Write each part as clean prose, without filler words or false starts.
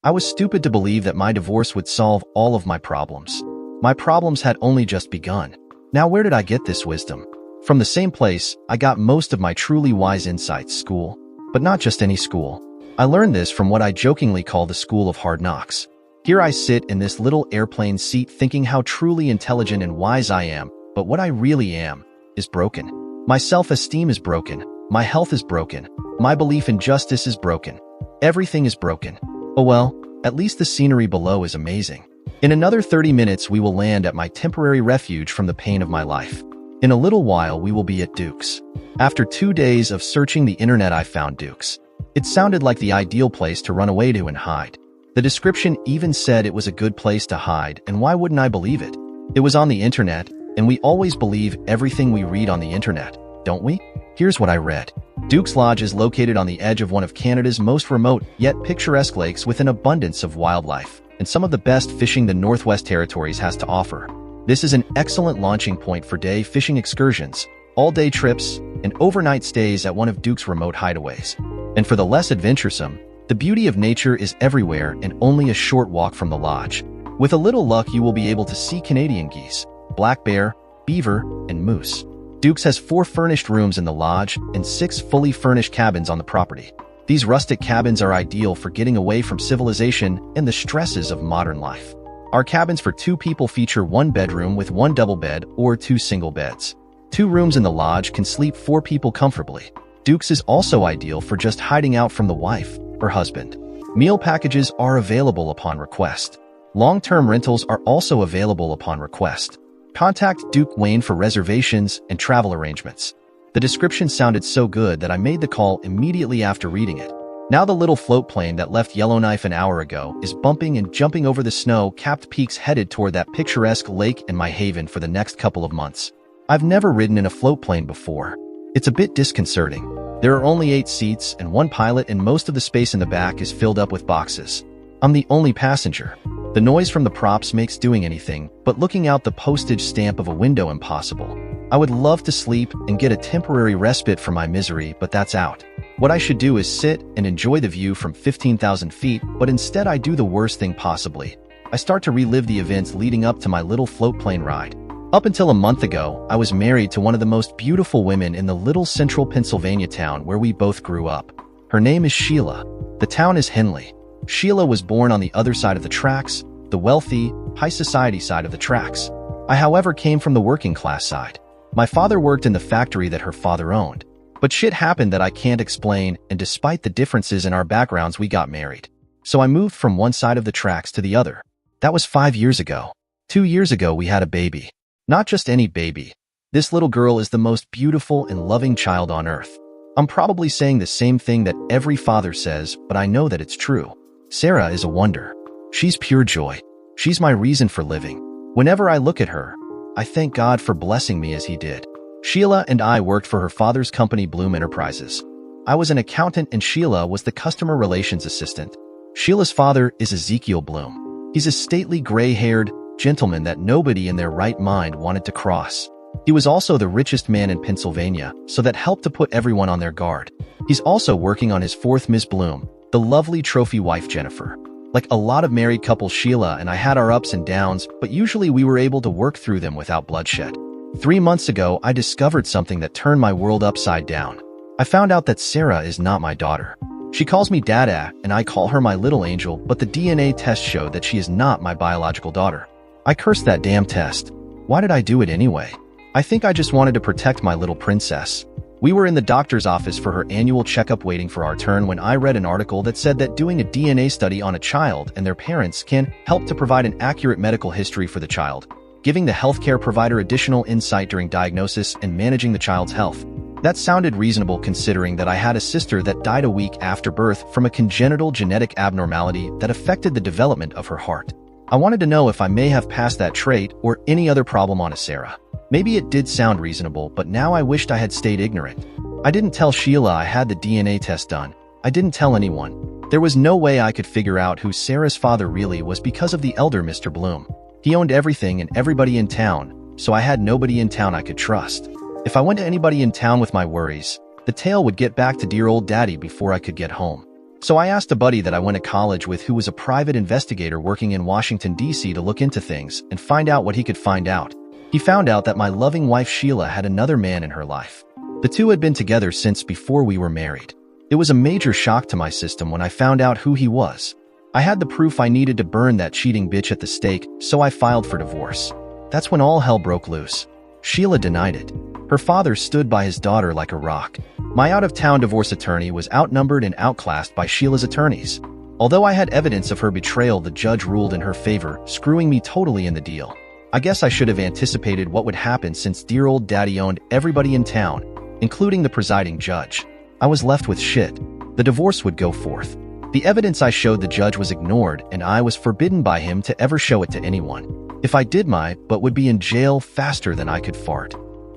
I was stupid to believe that my divorce would solve all of my problems. My problems had only just begun. Now where did I get this wisdom? From the same place I got most of my truly wise insights, school. But not just any school. I learned this from what I jokingly call the school of hard knocks. Here I sit in this little airplane seat thinking how truly intelligent and wise I am, but what I really am is broken. My self-esteem is broken. My health is broken. My belief in justice is broken. Everything is broken. Oh well, at least the scenery below is amazing. In another 30 minutes we will land at my temporary refuge from the pain of my life. In a little while we will be at Duke's. After 2 days of searching the internet I found Duke's. It sounded like the ideal place to run away to and hide. The description even said it was a good place to hide, and why wouldn't I believe it? It was on the internet, and we always believe everything we read on the internet, don't we? Here's what I read. Duke's Lodge is located on the edge of one of Canada's most remote yet picturesque lakes with an abundance of wildlife, and some of the best fishing the Northwest Territories has to offer. This is an excellent launching point for day fishing excursions, all-day trips, and overnight stays at one of Duke's remote hideaways. And for the less adventuresome, the beauty of nature is everywhere and only a short walk from the lodge. With a little luck, you will be able to see Canadian geese, black bear, beaver, and moose. Duke's has 4 furnished rooms in the lodge and 6 fully furnished cabins on the property. These rustic cabins are ideal for getting away from civilization and the stresses of modern life. Our cabins for 2 people feature 1 bedroom with 1 double bed or 2 single beds. 2 rooms in the lodge can sleep 4 people comfortably. Duke's is also ideal for just hiding out from the wife or husband. Meal packages are available upon request. Long-term rentals are also available upon request. Contact Duke Wayne for reservations and travel arrangements. The description sounded so good that I made the call immediately after reading it. Now the little float plane that left Yellowknife an hour ago is bumping and jumping over the snow-capped peaks headed toward that picturesque lake and my haven for the next couple of months. I've never ridden in a float plane before. It's a bit disconcerting. There are only 8 seats and 1 pilot, and most of the space in the back is filled up with boxes. I'm the only passenger. The noise from the props makes doing anything but looking out the postage stamp of a window impossible. I would love to sleep and get a temporary respite from my misery, but that's out. What I should do is sit and enjoy the view from 15,000 feet, but instead I do the worst thing possibly. I start to relive the events leading up to my little float plane ride. Up until a month ago, I was married to one of the most beautiful women in the little central Pennsylvania town where we both grew up. Her name is Sheila. The town is Henley. Sheila was born on the other side of the tracks, the wealthy, high society side of the tracks. I, however, came from the working class side. My father worked in the factory that her father owned. But shit happened that I can't explain, and despite the differences in our backgrounds, we got married. So I moved from one side of the tracks to the other. That was 5 years ago. 2 years ago, we had a baby. Not just any baby. This little girl is the most beautiful and loving child on earth. I'm probably saying the same thing that every father says, but I know that it's true. Sarah is a wonder. She's pure joy. She's my reason for living. Whenever I look at her, I thank God for blessing me as he did. Sheila and I worked for her father's company, Bloom Enterprises. I was an accountant and Sheila was the customer relations assistant. Sheila's father is Ezekiel Bloom. He's a stately gray-haired gentleman that nobody in their right mind wanted to cross. He was also the richest man in Pennsylvania, so that helped to put everyone on their guard. He's also working on his 4th Miss Bloom, the lovely trophy wife Jennifer. Like a lot of married couples, Sheila and I had our ups and downs, but usually we were able to work through them without bloodshed. 3 months ago, I discovered something that turned my world upside down. I found out that Sarah is not my daughter. She calls me Dada, and I call her my little angel, but the DNA test showed that she is not my biological daughter. I cursed that damn test. Why did I do it anyway? I think I just wanted to protect my little princess. We were in the doctor's office for her annual checkup waiting for our turn when I read an article that said that doing a DNA study on a child and their parents can help to provide an accurate medical history for the child, giving the healthcare provider additional insight during diagnosis and managing the child's health. That sounded reasonable considering that I had a sister that died a week after birth from a congenital genetic abnormality that affected the development of her heart. I wanted to know if I may have passed that trait or any other problem on a Sarah. Maybe it did sound reasonable, but now I wished I had stayed ignorant. I didn't tell Sheila I had the DNA test done. I didn't tell anyone. There was no way I could figure out who Sarah's father really was because of the elder Mr. Bloom. He owned everything and everybody in town, so I had nobody in town I could trust. If I went to anybody in town with my worries, the tale would get back to dear old daddy before I could get home. So I asked a buddy that I went to college with who was a private investigator working in Washington, D.C. to look into things and find out what he could find out. He found out that my loving wife Sheila had another man in her life. The two had been together since before we were married. It was a major shock to my system when I found out who he was. I had the proof I needed to burn that cheating bitch at the stake, so I filed for divorce. That's when all hell broke loose. Sheila denied it. Her father stood by his daughter like a rock. My out-of-town divorce attorney was outnumbered and outclassed by Sheila's attorneys. Although I had evidence of her betrayal, the judge ruled in her favor, screwing me totally in the deal. I guess I should have anticipated what would happen since dear old daddy owned everybody in town, including the presiding judge. I was left with shit. The divorce would go forth. The evidence I showed the judge was ignored, and I was forbidden by him to ever show it to anyone. If I did, my butt would be in jail faster than I could fart.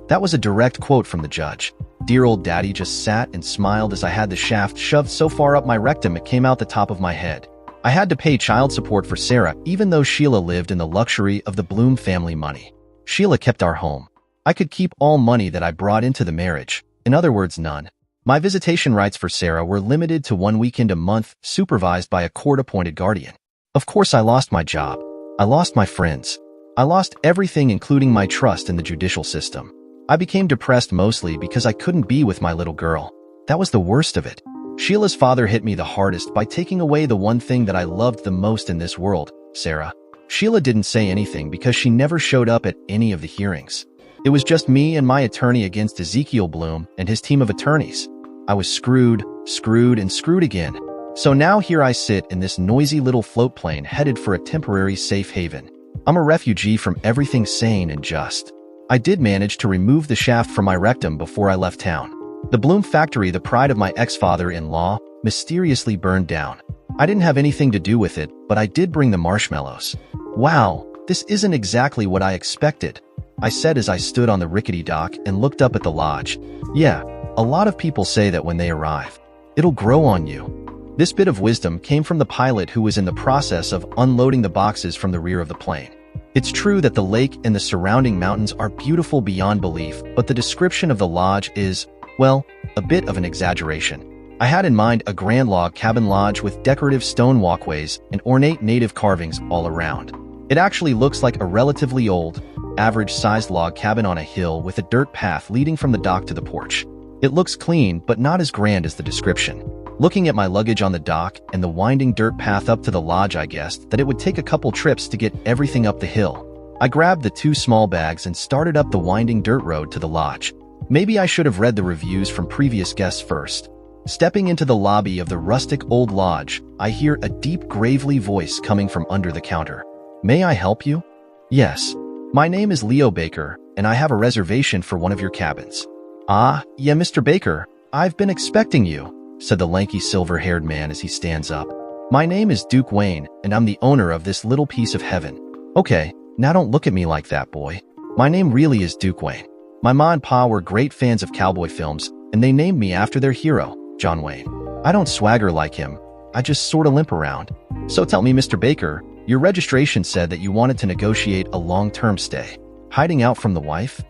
That was a direct quote from the judge. Dear old daddy just sat and smiled as I had the shaft shoved so far up my rectum it came out the top of my head. I had to pay child support for Sarah, even though Sheila lived in the luxury of the Bloom family money. Sheila kept our home. I could keep all money that I brought into the marriage. In other words, none. My visitation rights for Sarah were limited to 1 weekend a month, supervised by a court-appointed guardian. Of course, I lost my job. I lost my friends. I lost everything, including my trust in the judicial system. I became depressed mostly because I couldn't be with my little girl. That was the worst of it. Sheila's father hit me the hardest by taking away the one thing that I loved the most in this world, Sarah. Sheila didn't say anything because she never showed up at any of the hearings. It was just me and my attorney against Ezekiel Bloom and his team of attorneys. I was screwed again. So now here I sit in this noisy little float plane headed for a temporary safe haven. I'm a refugee from everything sane and just. I did manage to remove the shaft from my rectum before I left town. The Bloom factory, the pride of my ex-father-in-law, mysteriously burned down. I didn't have anything to do with it, but I did bring the marshmallows. Wow, this isn't exactly what I expected, I said as I stood on the rickety dock and looked up at the lodge. Yeah, a lot of people say that when they arrive, it'll grow on you. This bit of wisdom came from the pilot who was in the process of unloading the boxes from the rear of the plane. It's true that the lake and the surrounding mountains are beautiful beyond belief, but the description of the lodge is, well, a bit of an exaggeration. I had in mind a grand log cabin lodge with decorative stone walkways and ornate native carvings all around. It actually looks like a relatively old, average-sized log cabin on a hill with a dirt path leading from the dock to the porch. It looks clean, but not as grand as the description. Looking at my luggage on the dock and the winding dirt path up to the lodge, I guessed that it would take a couple trips to get everything up the hill. I grabbed the 2 small bags and started up the winding dirt road to the lodge. Maybe I should have read the reviews from previous guests first. Stepping into the lobby of the rustic old lodge, I hear a deep, gravely voice coming from under the counter. May I help you? Yes. My name is Leo Baker, and I have a reservation for one of your cabins. Ah, yeah, Mr. Baker, I've been expecting you, said the lanky silver-haired man as he stands up. My name is Duke Wayne, and I'm the owner of this little piece of heaven. Okay, now don't look at me like that, boy. My name really is Duke Wayne. My ma and pa were great fans of cowboy films, and they named me after their hero, John Wayne. I don't swagger like him. I just sorta limp around. So tell me, Mr. Baker, your registration said that you wanted to negotiate a long-term stay. Hiding out from the wife?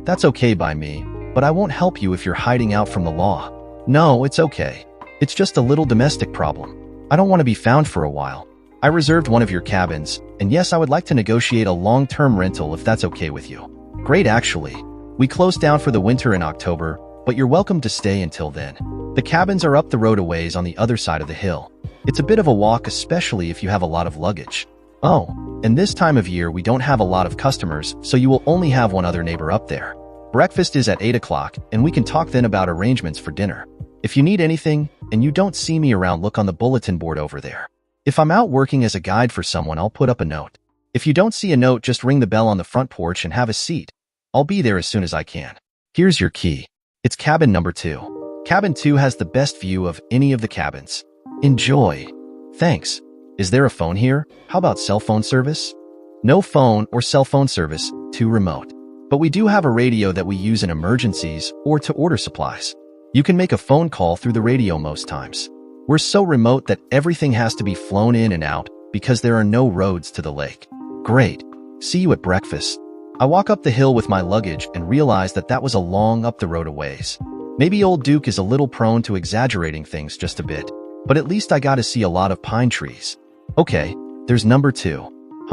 That's okay by me, but I won't help you if you're hiding out from the law. No, it's okay. It's just a little domestic problem. I don't want to be found for a while. I reserved one of your cabins, and yes, I would like to negotiate a long-term rental if that's okay with you. Great, actually. We close down for the winter in October, but you're welcome to stay until then. The cabins are up the road a ways on the other side of the hill. It's a bit of a walk, especially if you have a lot of luggage. Oh, and this time of year we don't have a lot of customers, so you will only have one other neighbor up there. Breakfast is at 8 o'clock, and we can talk then about arrangements for dinner. If you need anything, and you don't see me around, look on the bulletin board over there. If I'm out working as a guide for someone, I'll put up a note. If you don't see a note, just ring the bell on the front porch and have a seat. I'll be there as soon as I can. Here's your key. It's cabin number 2. Cabin 2 has the best view of any of the cabins. Enjoy. Thanks. Is there a phone here? How about cell phone service? No phone or cell phone service, too remote. But we do have a radio that we use in emergencies or to order supplies. You can make a phone call through the radio most times. We're so remote that everything has to be flown in and out because there are no roads to the lake. Great. See you at breakfast. I walk up the hill with my luggage and realize that was a long up the road a ways. Maybe old Duke is a little prone to exaggerating things just a bit. but at least I got to see a lot of pine trees. Okay, there's number 2.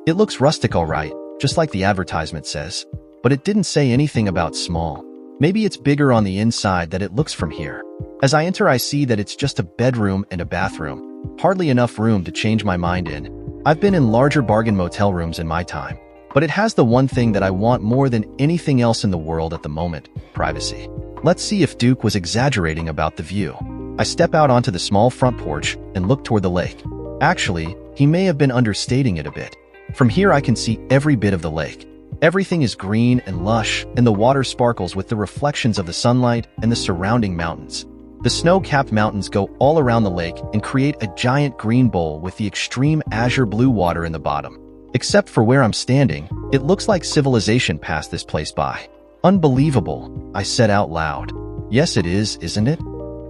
It looks rustic alright, just like the advertisement says, but it didn't say anything about small. Maybe it's bigger on the inside than it looks from here. As I enter, I see that it's just a bedroom and a bathroom. Hardly enough room to change my mind in. I've been in larger bargain motel rooms in my time, but it has the one thing that I want more than anything else in the world at the moment: privacy. Let's see if Duke was exaggerating about the view. I step out onto the small front porch and look toward the lake. Actually, he may have been understating it a bit. From here I can see every bit of the lake. Everything is green and lush, and the water sparkles with the reflections of the sunlight and the surrounding mountains. The snow-capped mountains go all around the lake and create a giant green bowl with the extreme azure blue water in the bottom. Except for where I'm standing, it looks like civilization passed this place by. Unbelievable, I said out loud. Yes, it is, isn't it?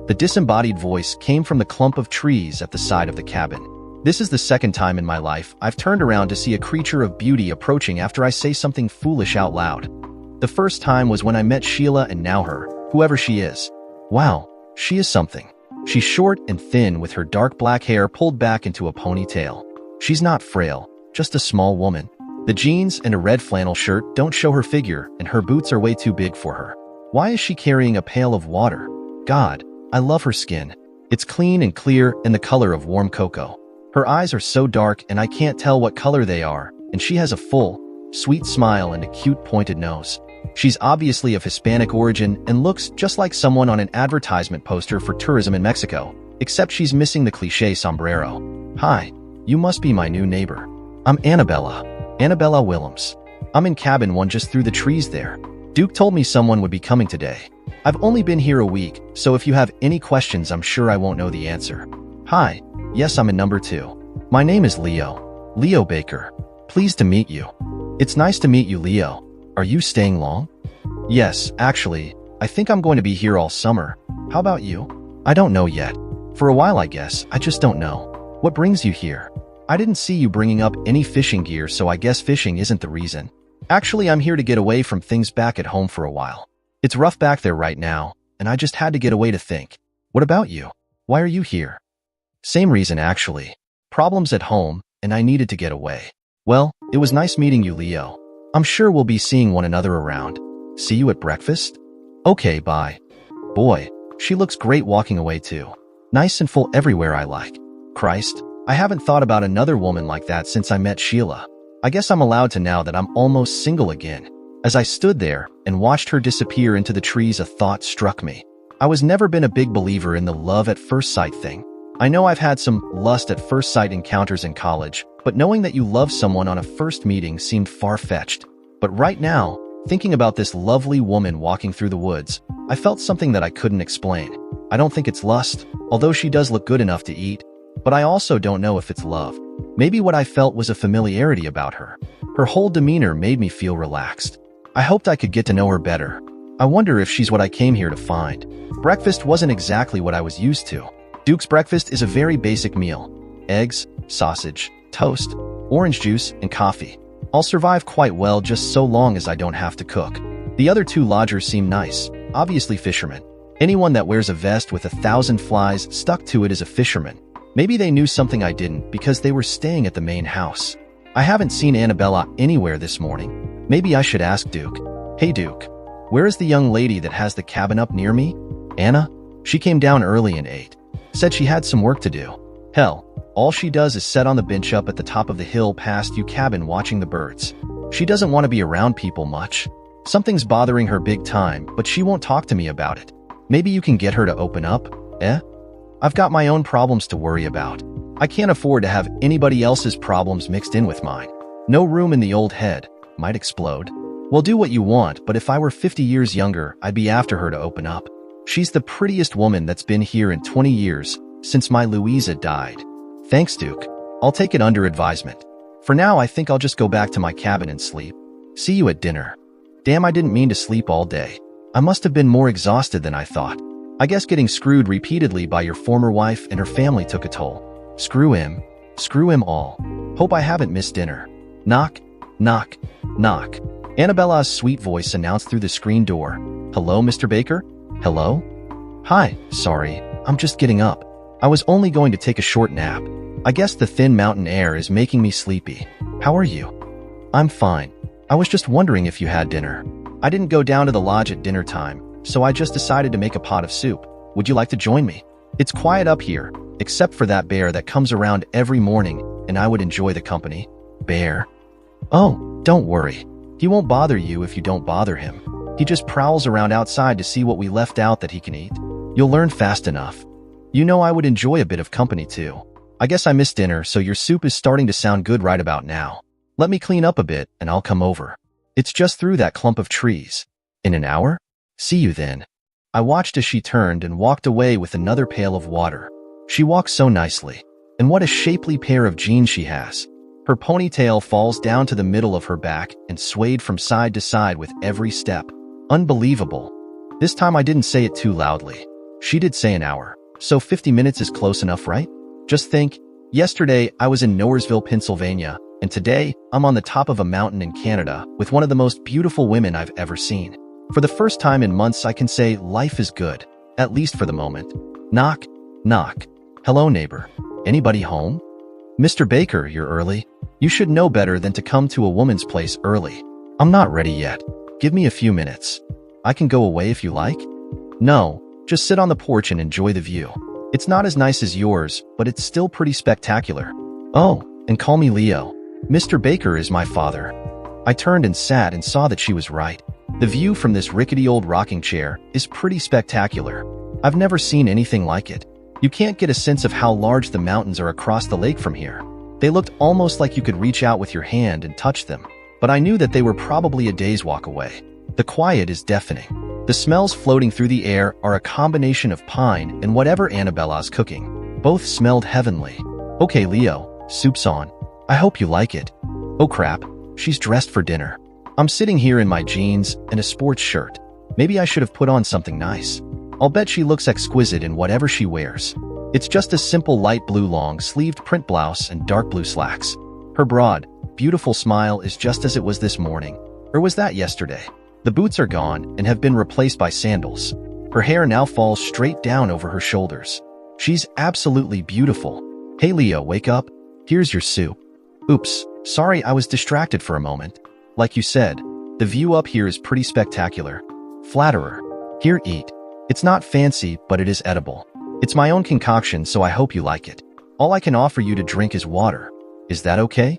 The disembodied voice came from the clump of trees at the side of the cabin. This is the second time in my life I've turned around to see a creature of beauty approaching after I say something foolish out loud. The first time was when I met Sheila, and now her, whoever she is. Wow, she is something. She's short and thin with her dark black hair pulled back into a ponytail. She's not frail, just a small woman. The jeans and a red flannel shirt don't show her figure, and her boots are way too big for her. Why is she carrying a pail of water? God, I love her skin. It's clean and clear and the color of warm cocoa. Her eyes are so dark and I can't tell what color they are, and she has a full, sweet smile and a cute pointed nose. She's obviously of Hispanic origin and looks just like someone on an advertisement poster for tourism in Mexico, except she's missing the cliché sombrero. Hi, you must be my new neighbor. I'm Annabella Willems. I'm in cabin 1 just through the trees there. Duke told me someone would be coming today. I've only been here a week, so if you have any questions, I'm sure I won't know the answer. Hi, yes, I'm in number 2. My name is Leo Baker. Pleased to meet you. It's nice to meet you, Leo. Are you staying long? Yes, actually, I think I'm going to be here all summer. How about you? I don't know yet. For a while, I guess. I just don't know. What brings you here? I didn't see you bringing up any fishing gear, so I guess fishing isn't the reason. Actually, I'm here to get away from things back at home for a while. It's rough back there right now, and I just had to get away to think. What about you? Why are you here? Same reason, actually. Problems at home, and I needed to get away. Well, it was nice meeting you, Leo. I'm sure we'll be seeing one another around. See you at breakfast? Okay, bye. Boy, she looks great walking away too. Nice and full everywhere I like. Christ, I haven't thought about another woman like that since I met Sheila. I guess I'm allowed to now that I'm almost single again. As I stood there and watched her disappear into the trees, a thought struck me. I was never been a big believer in the love at first sight thing. I know I've had some lust at first sight encounters in college, but knowing that you love someone on a first meeting seemed far-fetched. But right now, thinking about this lovely woman walking through the woods, I felt something that I couldn't explain. I don't think it's lust, although she does look good enough to eat, but I also don't know if it's love. Maybe what I felt was a familiarity about her. Her whole demeanor made me feel relaxed. I hoped I could get to know her better. I wonder if she's what I came here to find. Breakfast wasn't exactly what I was used to. Duke's breakfast is a very basic meal. Eggs, sausage, toast, orange juice, and coffee. I'll survive quite well just so long as I don't have to cook. The other 2 lodgers seem nice, obviously fishermen. Anyone that wears a vest with 1,000 flies stuck to it is a fisherman. Maybe they knew something I didn't because they were staying at the main house. I haven't seen Annabella anywhere this morning. Maybe I should ask Duke. Hey Duke, where is the young lady that has the cabin up near me? Anna? She came down early and ate. Said she had some work to do. Hell, all she does is sit on the bench up at the top of the hill past you cabin watching the birds. She doesn't want to be around people much. Something's bothering her big time, but she won't talk to me about it. Maybe you can get her to open up, eh? I've got my own problems to worry about. I can't afford to have anybody else's problems mixed in with mine. No room in the old head. Might explode. Well, do what you want, but if I were 50 years younger, I'd be after her to open up. She's the prettiest woman that's been here in 20 years, since my Louisa died. Thanks, Duke. I'll take it under advisement. For now, I think I'll just go back to my cabin and sleep. See you at dinner. Damn, I didn't mean to sleep all day. I must have been more exhausted than I thought. I guess getting screwed repeatedly by your former wife and her family took a toll. Screw him. Screw him all. Hope I haven't missed dinner. Knock, knock, knock. Annabella's sweet voice announced through the screen door. Hello, Mr. Baker? Hello? Hi, sorry, I'm just getting up. I was only going to take a short nap. I guess the thin mountain air is making me sleepy. How are you? I'm fine. I was just wondering if you had dinner. I didn't go down to the lodge at dinner time, so I just decided to make a pot of soup. Would you like to join me? It's quiet up here, except for that bear that comes around every morning, and I would enjoy the company. Bear? Oh, don't worry. He won't bother you if you don't bother him. He just prowls around outside to see what we left out that he can eat. You'll learn fast enough. You know I would enjoy a bit of company too. I guess I missed dinner, so your soup is starting to sound good right about now. Let me clean up a bit and I'll come over. It's just through that clump of trees. In an hour? See you then. I watched as she turned and walked away with another pail of water. She walks so nicely. And what a shapely pair of jeans she has. Her ponytail falls down to the middle of her back and swayed from side to side with every step. Unbelievable. This time I didn't say it too loudly. She did say an hour. So 50 minutes is close enough, right? Just think, yesterday I was in Nowheresville, Pennsylvania, and today I'm on the top of a mountain in Canada with one of the most beautiful women I've ever seen. For the first time in months I can say life is good, at least for the moment. Knock, knock. Hello, neighbor. Anybody home? Mr. Baker, you're early. You should know better than to come to a woman's place early. I'm not ready yet. Give me a few minutes. I can go away if you like. No, just sit on the porch and enjoy the view. It's not as nice as yours, but it's still pretty spectacular. Oh, and call me Leo. Mr. Baker is my father. I turned and sat and saw that she was right. The view from this rickety old rocking chair is pretty spectacular. I've never seen anything like it. You can't get a sense of how large the mountains are across the lake from here. They looked almost like you could reach out with your hand and touch them, but I knew that they were probably a day's walk away. The quiet is deafening. The smells floating through the air are a combination of pine and whatever Annabella's cooking. Both smelled heavenly. Okay, Leo, soup's on. I hope you like it. Oh crap, she's dressed for dinner. I'm sitting here in my jeans and a sports shirt. Maybe I should have put on something nice. I'll bet she looks exquisite in whatever she wears. It's just a simple light blue long-sleeved print blouse and dark blue slacks. Her broad, beautiful smile is just as it was this morning. Or was that yesterday? The boots are gone and have been replaced by sandals. Her hair now falls straight down over her shoulders. She's absolutely beautiful. Hey Leo, wake up. Here's your soup. Oops, sorry I was distracted for a moment. Like you said, the view up here is pretty spectacular. Flatterer. Here, eat. It's not fancy, but it is edible. It's my own concoction, so I hope you like it. All I can offer you to drink is water. Is that okay?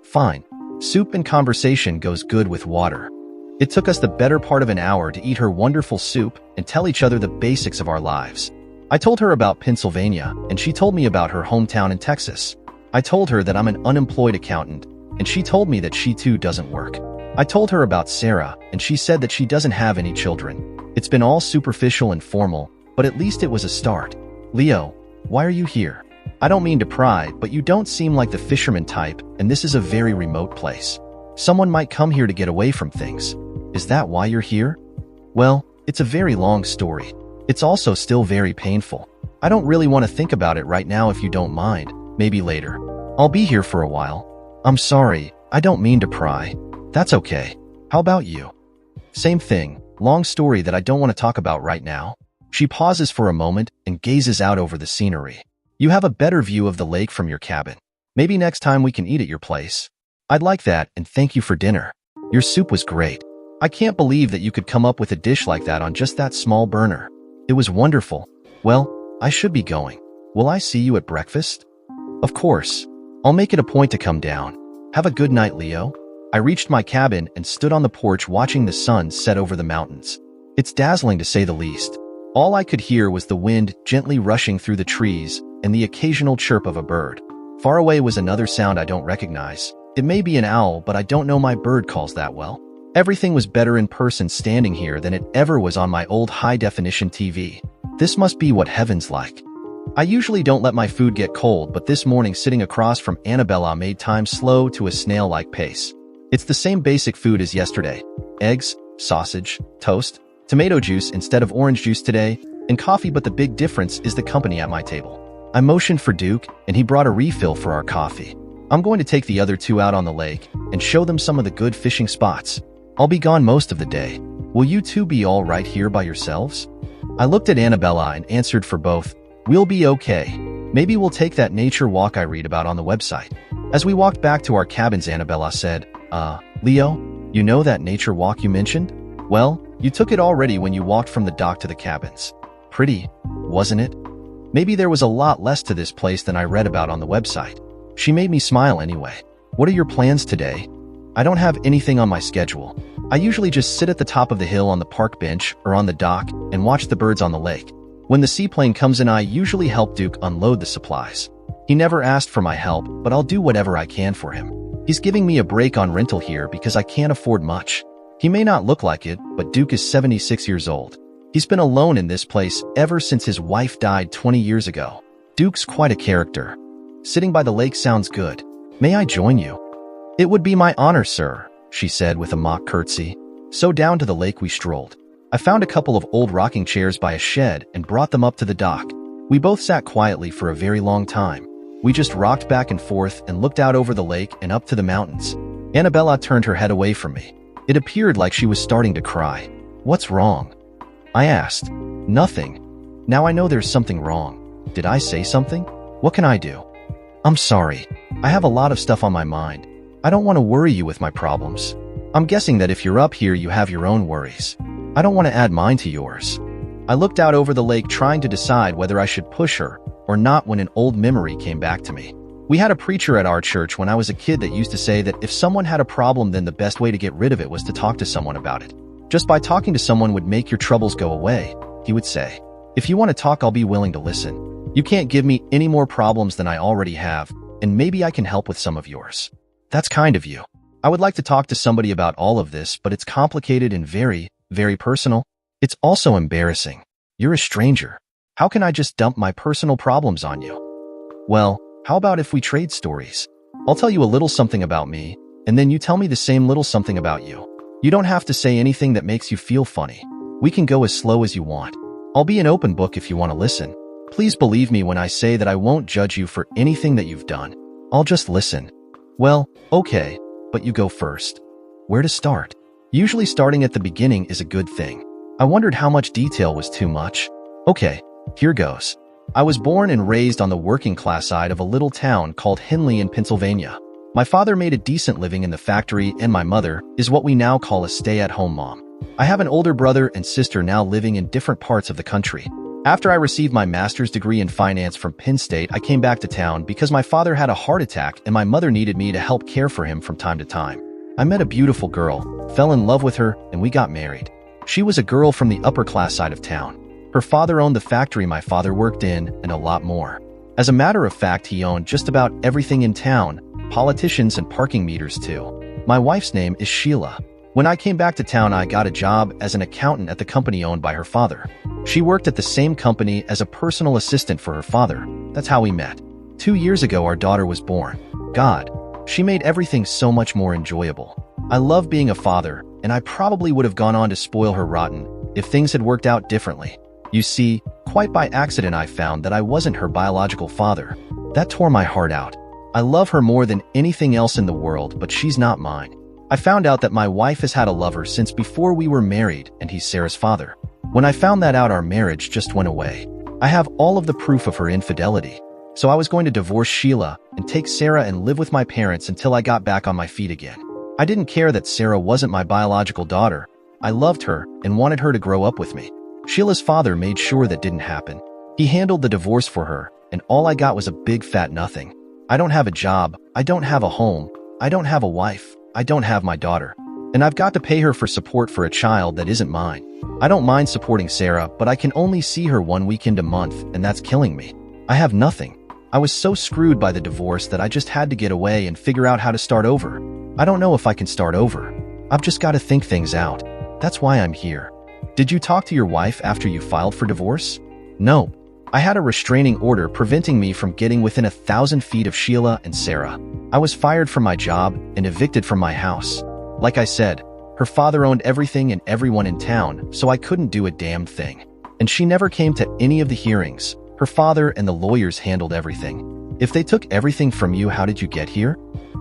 Fine. Soup and conversation goes good with water. It took us the better part of an hour to eat her wonderful soup and tell each other the basics of our lives. I told her about Pennsylvania, and she told me about her hometown in Texas. I told her that I'm an unemployed accountant, and she told me that she too doesn't work. I told her about Sarah, and she said that she doesn't have any children. It's been all superficial and formal, but at least it was a start. Leo, why are you here? I don't mean to pry, but you don't seem like the fisherman type, and this is a very remote place. Someone might come here to get away from things. Is that why you're here? Well, it's a very long story. It's also still very painful. I don't really want to think about it right now if you don't mind. Maybe later. I'll be here for a while. I'm sorry, I don't mean to pry. That's okay. How about you? Same thing. Long story that I don't want to talk about right now. She pauses for a moment and gazes out over the scenery. You have a better view of the lake from your cabin. Maybe next time we can eat at your place. I'd like that, and thank you for dinner. Your soup was great. I can't believe that you could come up with a dish like that on just that small burner. It was wonderful. Well, I should be going. Will I see you at breakfast? Of course. I'll make it a point to come down. Have a good night, Leo. I reached my cabin and stood on the porch watching the sun set over the mountains. It's dazzling to say the least. All I could hear was the wind gently rushing through the trees and the occasional chirp of a bird. Far away was another sound I don't recognize. It may be an owl, but I don't know my bird calls that well. Everything was better in person standing here than it ever was on my old high-definition TV. This must be what heaven's like. I usually don't let my food get cold, but this morning sitting across from Annabella made time slow to a snail-like pace. It's the same basic food as yesterday. Eggs, sausage, toast, tomato juice instead of orange juice today, and coffee, but the big difference is the company at my table. I motioned for Duke, and he brought a refill for our coffee. I'm going to take the other two out on the lake and show them some of the good fishing spots. I'll be gone most of the day. Will you two be all right here by yourselves? I looked at Annabella and answered for both. We'll be okay. Maybe we'll take that nature walk I read about on the website. As we walked back to our cabins, Annabella said, Leo, you know that nature walk you mentioned? Well, you took it already when you walked from the dock to the cabins. Pretty, wasn't it? Maybe there was a lot less to this place than I read about on the website. She made me smile anyway. What are your plans today? I don't have anything on my schedule. I usually just sit at the top of the hill on the park bench or on the dock and watch the birds on the lake. When the seaplane comes in, I usually help Duke unload the supplies. He never asked for my help, but I'll do whatever I can for him. He's giving me a break on rental here because I can't afford much. He may not look like it, but Duke is 76 years old. He's been alone in this place ever since his wife died 20 years ago. Duke's quite a character. Sitting by the lake sounds good. May I join you? It would be my honor, sir, she said with a mock curtsy. So down to the lake we strolled. I found a couple of old rocking chairs by a shed and brought them up to the dock. We both sat quietly for a very long time. We just rocked back and forth and looked out over the lake and up to the mountains. Annabella turned her head away from me. It appeared like she was starting to cry. What's wrong? I asked. Nothing. Now I know there's something wrong. Did I say something? What can I do? I'm sorry. I have a lot of stuff on my mind. I don't want to worry you with my problems. I'm guessing that if you're up here, you have your own worries. I don't want to add mine to yours. I looked out over the lake trying to decide whether I should push her or not when an old memory came back to me. We had a preacher at our church when I was a kid that used to say that if someone had a problem, then the best way to get rid of it was to talk to someone about it. Just by talking to someone would make your troubles go away, he would say. If you want to talk, I'll be willing to listen. You can't give me any more problems than I already have, and maybe I can help with some of yours. That's kind of you. I would like to talk to somebody about all of this, but it's complicated and very, very personal. It's also embarrassing. You're a stranger. How can I just dump my personal problems on you? Well, how about if we trade stories? I'll tell you a little something about me, and then you tell me the same little something about you. You don't have to say anything that makes you feel funny. We can go as slow as you want. I'll be an open book if you want to listen. Please believe me when I say that I won't judge you for anything that you've done. I'll just listen. Well, okay, but you go first. Where to start? Usually starting at the beginning is a good thing. I wondered how much detail was too much. Okay, here goes. I was born and raised on the working class side of a little town called Henley in Pennsylvania. My father made a decent living in the factory, and my mother is what we now call a stay-at-home mom. I have an older brother and sister now living in different parts of the country. After I received my master's degree in finance from Penn State, I came back to town because my father had a heart attack and my mother needed me to help care for him from time to time. I met a beautiful girl, fell in love with her, and we got married. She was a girl from the upper class side of town. Her father owned the factory my father worked in, and a lot more. As a matter of fact, he owned just about everything in town, politicians and parking meters too. My wife's name is Sheila. When I came back to town, I got a job as an accountant at the company owned by her father. She worked at the same company as a personal assistant for her father. That's how we met. 2 years ago, our daughter was born. God, she made everything so much more enjoyable. I love being a father, and I probably would have gone on to spoil her rotten if things had worked out differently. You see, quite by accident, I found that I wasn't her biological father. That tore my heart out. I love her more than anything else in the world, but she's not mine. I found out that my wife has had a lover since before we were married, and he's Sarah's father. When I found that out, our marriage just went away. I have all of the proof of her infidelity. So I was going to divorce Sheila and take Sarah and live with my parents until I got back on my feet again. I didn't care that Sarah wasn't my biological daughter. I loved her and wanted her to grow up with me. Sheila's father made sure that didn't happen. He handled the divorce for her, and all I got was a big fat nothing. I don't have a job, I don't have a home, I don't have a wife, I don't have my daughter. And I've got to pay her for support for a child that isn't mine. I don't mind supporting Sarah, but I can only see her 1 weekend a month, and that's killing me. I have nothing. I was so screwed by the divorce that I just had to get away and figure out how to start over. I don't know if I can start over. I've just got to think things out. That's why I'm here. Did you talk to your wife after you filed for divorce? No. I had a restraining order preventing me from getting within 1,000 feet of Sheila and Sarah. I was fired from my job and evicted from my house. Like I said, her father owned everything and everyone in town, so I couldn't do a damn thing. And she never came to any of the hearings. Her father and the lawyers handled everything. If they took everything from you, how did you get here?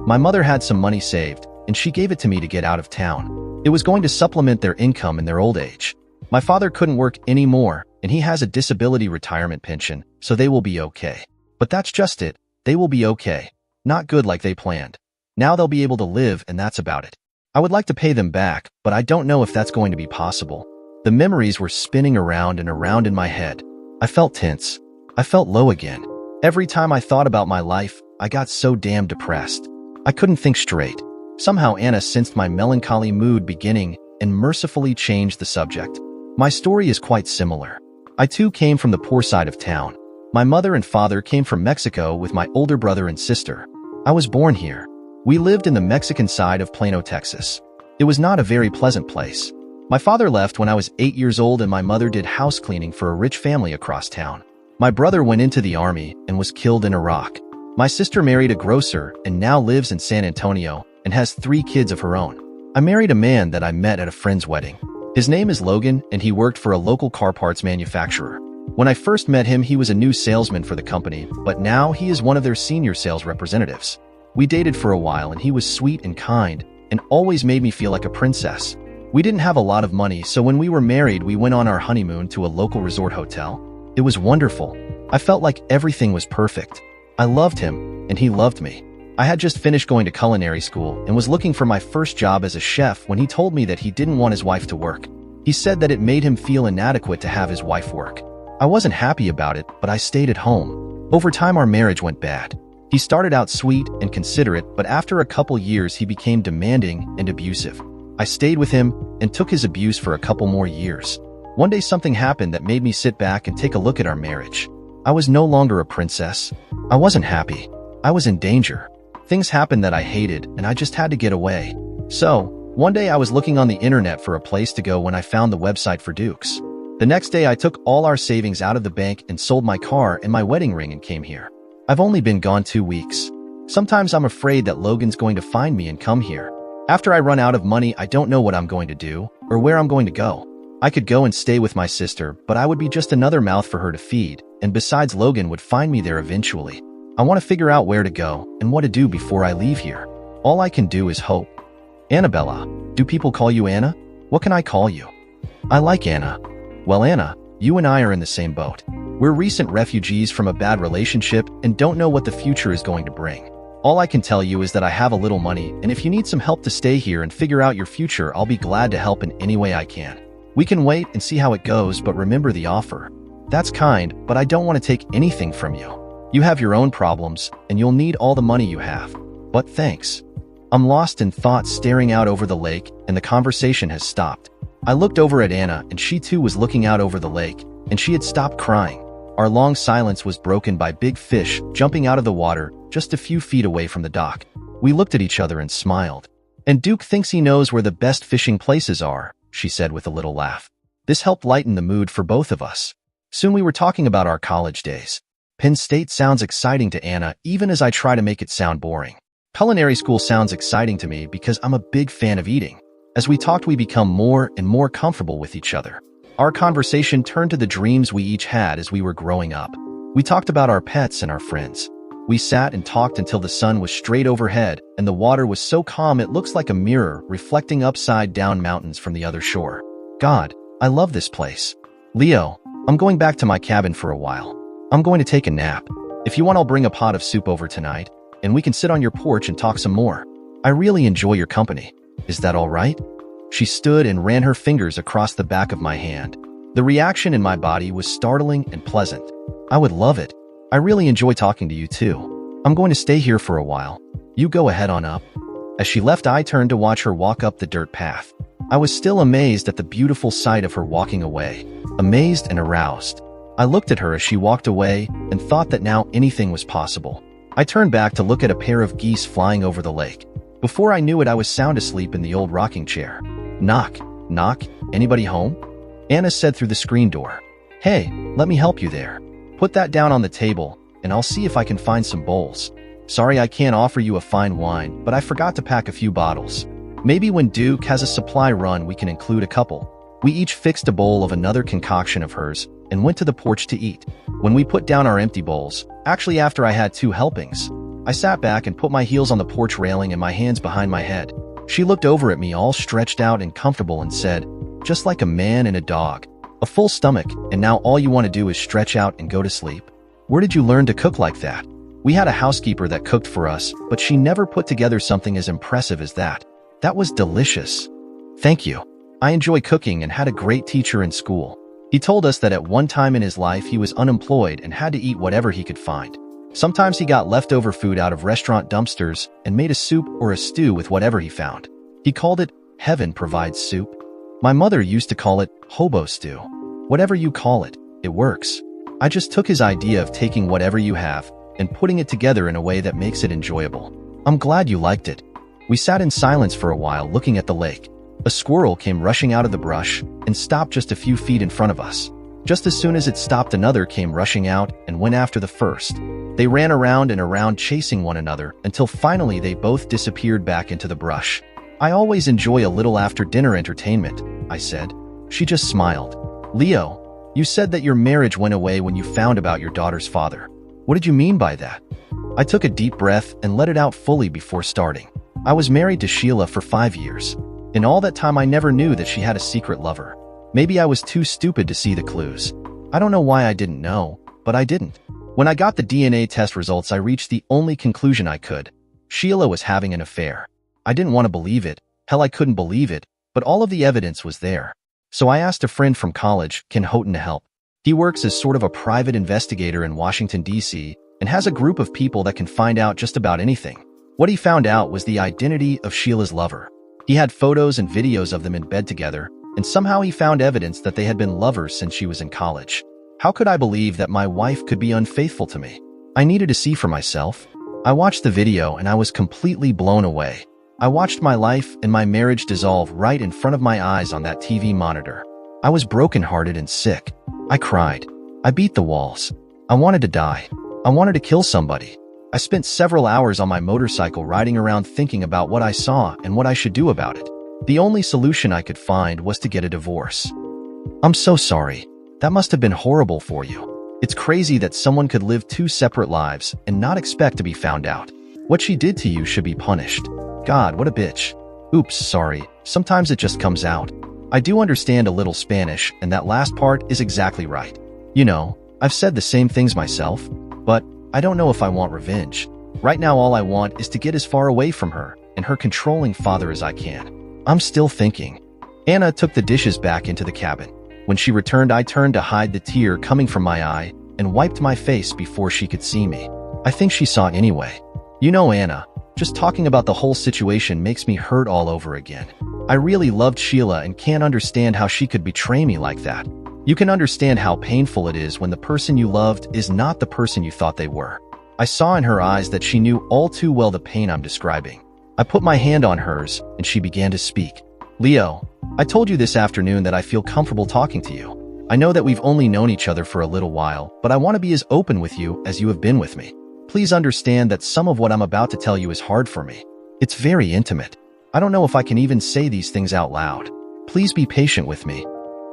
My mother had some money saved, and she gave it to me to get out of town. It was going to supplement their income in their old age. My father couldn't work anymore, and he has a disability retirement pension, so they will be okay. But that's just it. They will be okay. Not good like they planned. Now they'll be able to live, and that's about it. I would like to pay them back, but I don't know if that's going to be possible. The memories were spinning around and around in my head. I felt tense. I felt low again. Every time I thought about my life, I got so damn depressed. I couldn't think straight. Somehow Anna sensed my melancholy mood beginning and mercifully changed the subject. My story is quite similar. I too came from the poor side of town. My mother and father came from Mexico with my older brother and sister. I was born here. We lived in the Mexican side of Plano, Texas. It was not a very pleasant place. My father left when I was 8 years old and my mother did house cleaning for a rich family across town. My brother went into the army and was killed in Iraq. My sister married a grocer and now lives in San Antonio and has 3 kids of her own. I married a man that I met at a friend's wedding. His name is Logan and he worked for a local car parts manufacturer. When I first met him, he was a new salesman for the company, but now he is one of their senior sales representatives. We dated for a while and he was sweet and kind and always made me feel like a princess. We didn't have a lot of money, so when we were married, we went on our honeymoon to a local resort hotel. It was wonderful. I felt like everything was perfect. I loved him and he loved me. I had just finished going to culinary school and was looking for my first job as a chef when he told me that he didn't want his wife to work. He said that it made him feel inadequate to have his wife work. I wasn't happy about it, but I stayed at home. Over time, our marriage went bad. He started out sweet and considerate, but after a couple years, he became demanding and abusive. I stayed with him and took his abuse for a couple more years. One day, something happened that made me sit back and take a look at our marriage. I was no longer a princess. I wasn't happy. I was in danger. Things happened that I hated, and I just had to get away. So, one day I was looking on the internet for a place to go when I found the website for Dukes. The next day, I took all our savings out of the bank and sold my car and my wedding ring and came here. I've only been gone 2 weeks. Sometimes I'm afraid that Logan's going to find me and come here. After I run out of money, I don't know what I'm going to do or where I'm going to go. I could go and stay with my sister, but I would be just another mouth for her to feed, and besides, Logan would find me there eventually. I want to figure out where to go and what to do before I leave here. All I can do is hope. Annabella. Do people call you Anna? What can I call you? I like Anna. Well, Anna, you and I are in the same boat. We're recent refugees from a bad relationship and don't know what the future is going to bring. All I can tell you is that I have a little money, and if you need some help to stay here and figure out your future, I'll be glad to help in any way I can. We can wait and see how it goes, but remember the offer. That's kind, but I don't want to take anything from you. You have your own problems, and you'll need all the money you have. But thanks. I'm lost in thought, staring out over the lake, and the conversation has stopped. I looked over at Anna, and she too was looking out over the lake, and she had stopped crying. Our long silence was broken by big fish jumping out of the water just a few feet away from the dock. We looked at each other and smiled. And Duke thinks he knows where the best fishing places are, she said with a little laugh. This helped lighten the mood for both of us. Soon we were talking about our college days. Penn State sounds exciting to Anna, even as I try to make it sound boring. Culinary school sounds exciting to me because I'm a big fan of eating. As we talked, we become more and more comfortable with each other. Our conversation turned to the dreams we each had as we were growing up. We talked about our pets and our friends. We sat and talked until the sun was straight overhead and the water was so calm it looks like a mirror reflecting upside-down mountains from the other shore. God, I love this place. Leo, I'm going back to my cabin for a while. I'm going to take a nap. If you want, I'll bring a pot of soup over tonight, and we can sit on your porch and talk some more. I really enjoy your company. Is that all right? She stood and ran her fingers across the back of my hand. The reaction in my body was startling and pleasant. I would love it. I really enjoy talking to you too. I'm going to stay here for a while. You go ahead on up. As she left, I turned to watch her walk up the dirt path. I was still amazed at the beautiful sight of her walking away, amazed and aroused. I looked at her as she walked away and thought that now anything was possible. I turned back to look at a pair of geese flying over the lake. Before I knew it, I was sound asleep in the old rocking chair. Knock, knock, anybody home? Anna said through the screen door. Hey, let me help you there. Put that down on the table, and I'll see if I can find some bowls. Sorry I can't offer you a fine wine, but I forgot to pack a few bottles. Maybe when Duke has a supply run, we can include a couple. We each fixed a bowl of another concoction of hers and went to the porch to eat. When we put down our empty bowls, actually after I had 2 helpings, I sat back and put my heels on the porch railing and my hands behind my head. She looked over at me all stretched out and comfortable and said, just like a man and a dog. A full stomach, and now all you want to do is stretch out and go to sleep? Where did you learn to cook like that? We had a housekeeper that cooked for us, but she never put together something as impressive as that. That was delicious. Thank you. I enjoy cooking and had a great teacher in school. He told us that at one time in his life he was unemployed and had to eat whatever he could find. Sometimes he got leftover food out of restaurant dumpsters and made a soup or a stew with whatever he found. He called it heaven provides soup. My mother used to call it hobo stew. Whatever you call it, it works. I just took his idea of taking whatever you have and putting it together in a way that makes it enjoyable. I'm glad you liked it. We sat in silence for a while looking at the lake. A squirrel came rushing out of the brush and stopped just a few feet in front of us. Just as soon as it stopped, another came rushing out and went after the first. They ran around and around chasing one another until finally they both disappeared back into the brush. I always enjoy a little after-dinner entertainment, I said. She just smiled. Leo, you said that your marriage went away when you found about your daughter's father. What did you mean by that? I took a deep breath and let it out fully before starting. I was married to Sheila for 5 years. In all that time, I never knew that she had a secret lover. Maybe I was too stupid to see the clues. I don't know why I didn't know, but I didn't. When I got the DNA test results, I reached the only conclusion I could. Sheila was having an affair. I didn't want to believe it. Hell, I couldn't believe it, but all of the evidence was there. So I asked a friend from college, Ken Houghton, to help. He works as sort of a private investigator in Washington, D.C., and has a group of people that can find out just about anything. What he found out was the identity of Sheila's lover. He had photos and videos of them in bed together, and somehow he found evidence that they had been lovers since she was in college. How could I believe that my wife could be unfaithful to me? I needed to see for myself. I watched the video and I was completely blown away. I watched my life and my marriage dissolve right in front of my eyes on that TV monitor. I was brokenhearted and sick. I cried. I beat the walls. I wanted to die. I wanted to kill somebody. I spent several hours on my motorcycle riding around thinking about what I saw and what I should do about it. The only solution I could find was to get a divorce. I'm so sorry. That must have been horrible for you. It's crazy that someone could live 2 separate lives and not expect to be found out. What she did to you should be punished. God, what a bitch. Oops, sorry. Sometimes it just comes out. I do understand a little Spanish, and that last part is exactly right. You know, I've said the same things myself, but I don't know if I want revenge. Right now, all I want is to get as far away from her and her controlling father as I can. I'm still thinking. Anna took the dishes back into the cabin. When she returned, I turned to hide the tear coming from my eye and wiped my face before she could see me. I think she saw anyway. You know, Anna, just talking about the whole situation makes me hurt all over again. I really loved Sheila and can't understand how she could betray me like that. You can understand how painful it is when the person you loved is not the person you thought they were. I saw in her eyes that she knew all too well the pain I'm describing. I put my hand on hers and she began to speak. Leo, I told you this afternoon that I feel comfortable talking to you. I know that we've only known each other for a little while, but I want to be as open with you as you have been with me. Please understand that some of what I'm about to tell you is hard for me. It's very intimate. I don't know if I can even say these things out loud. Please be patient with me.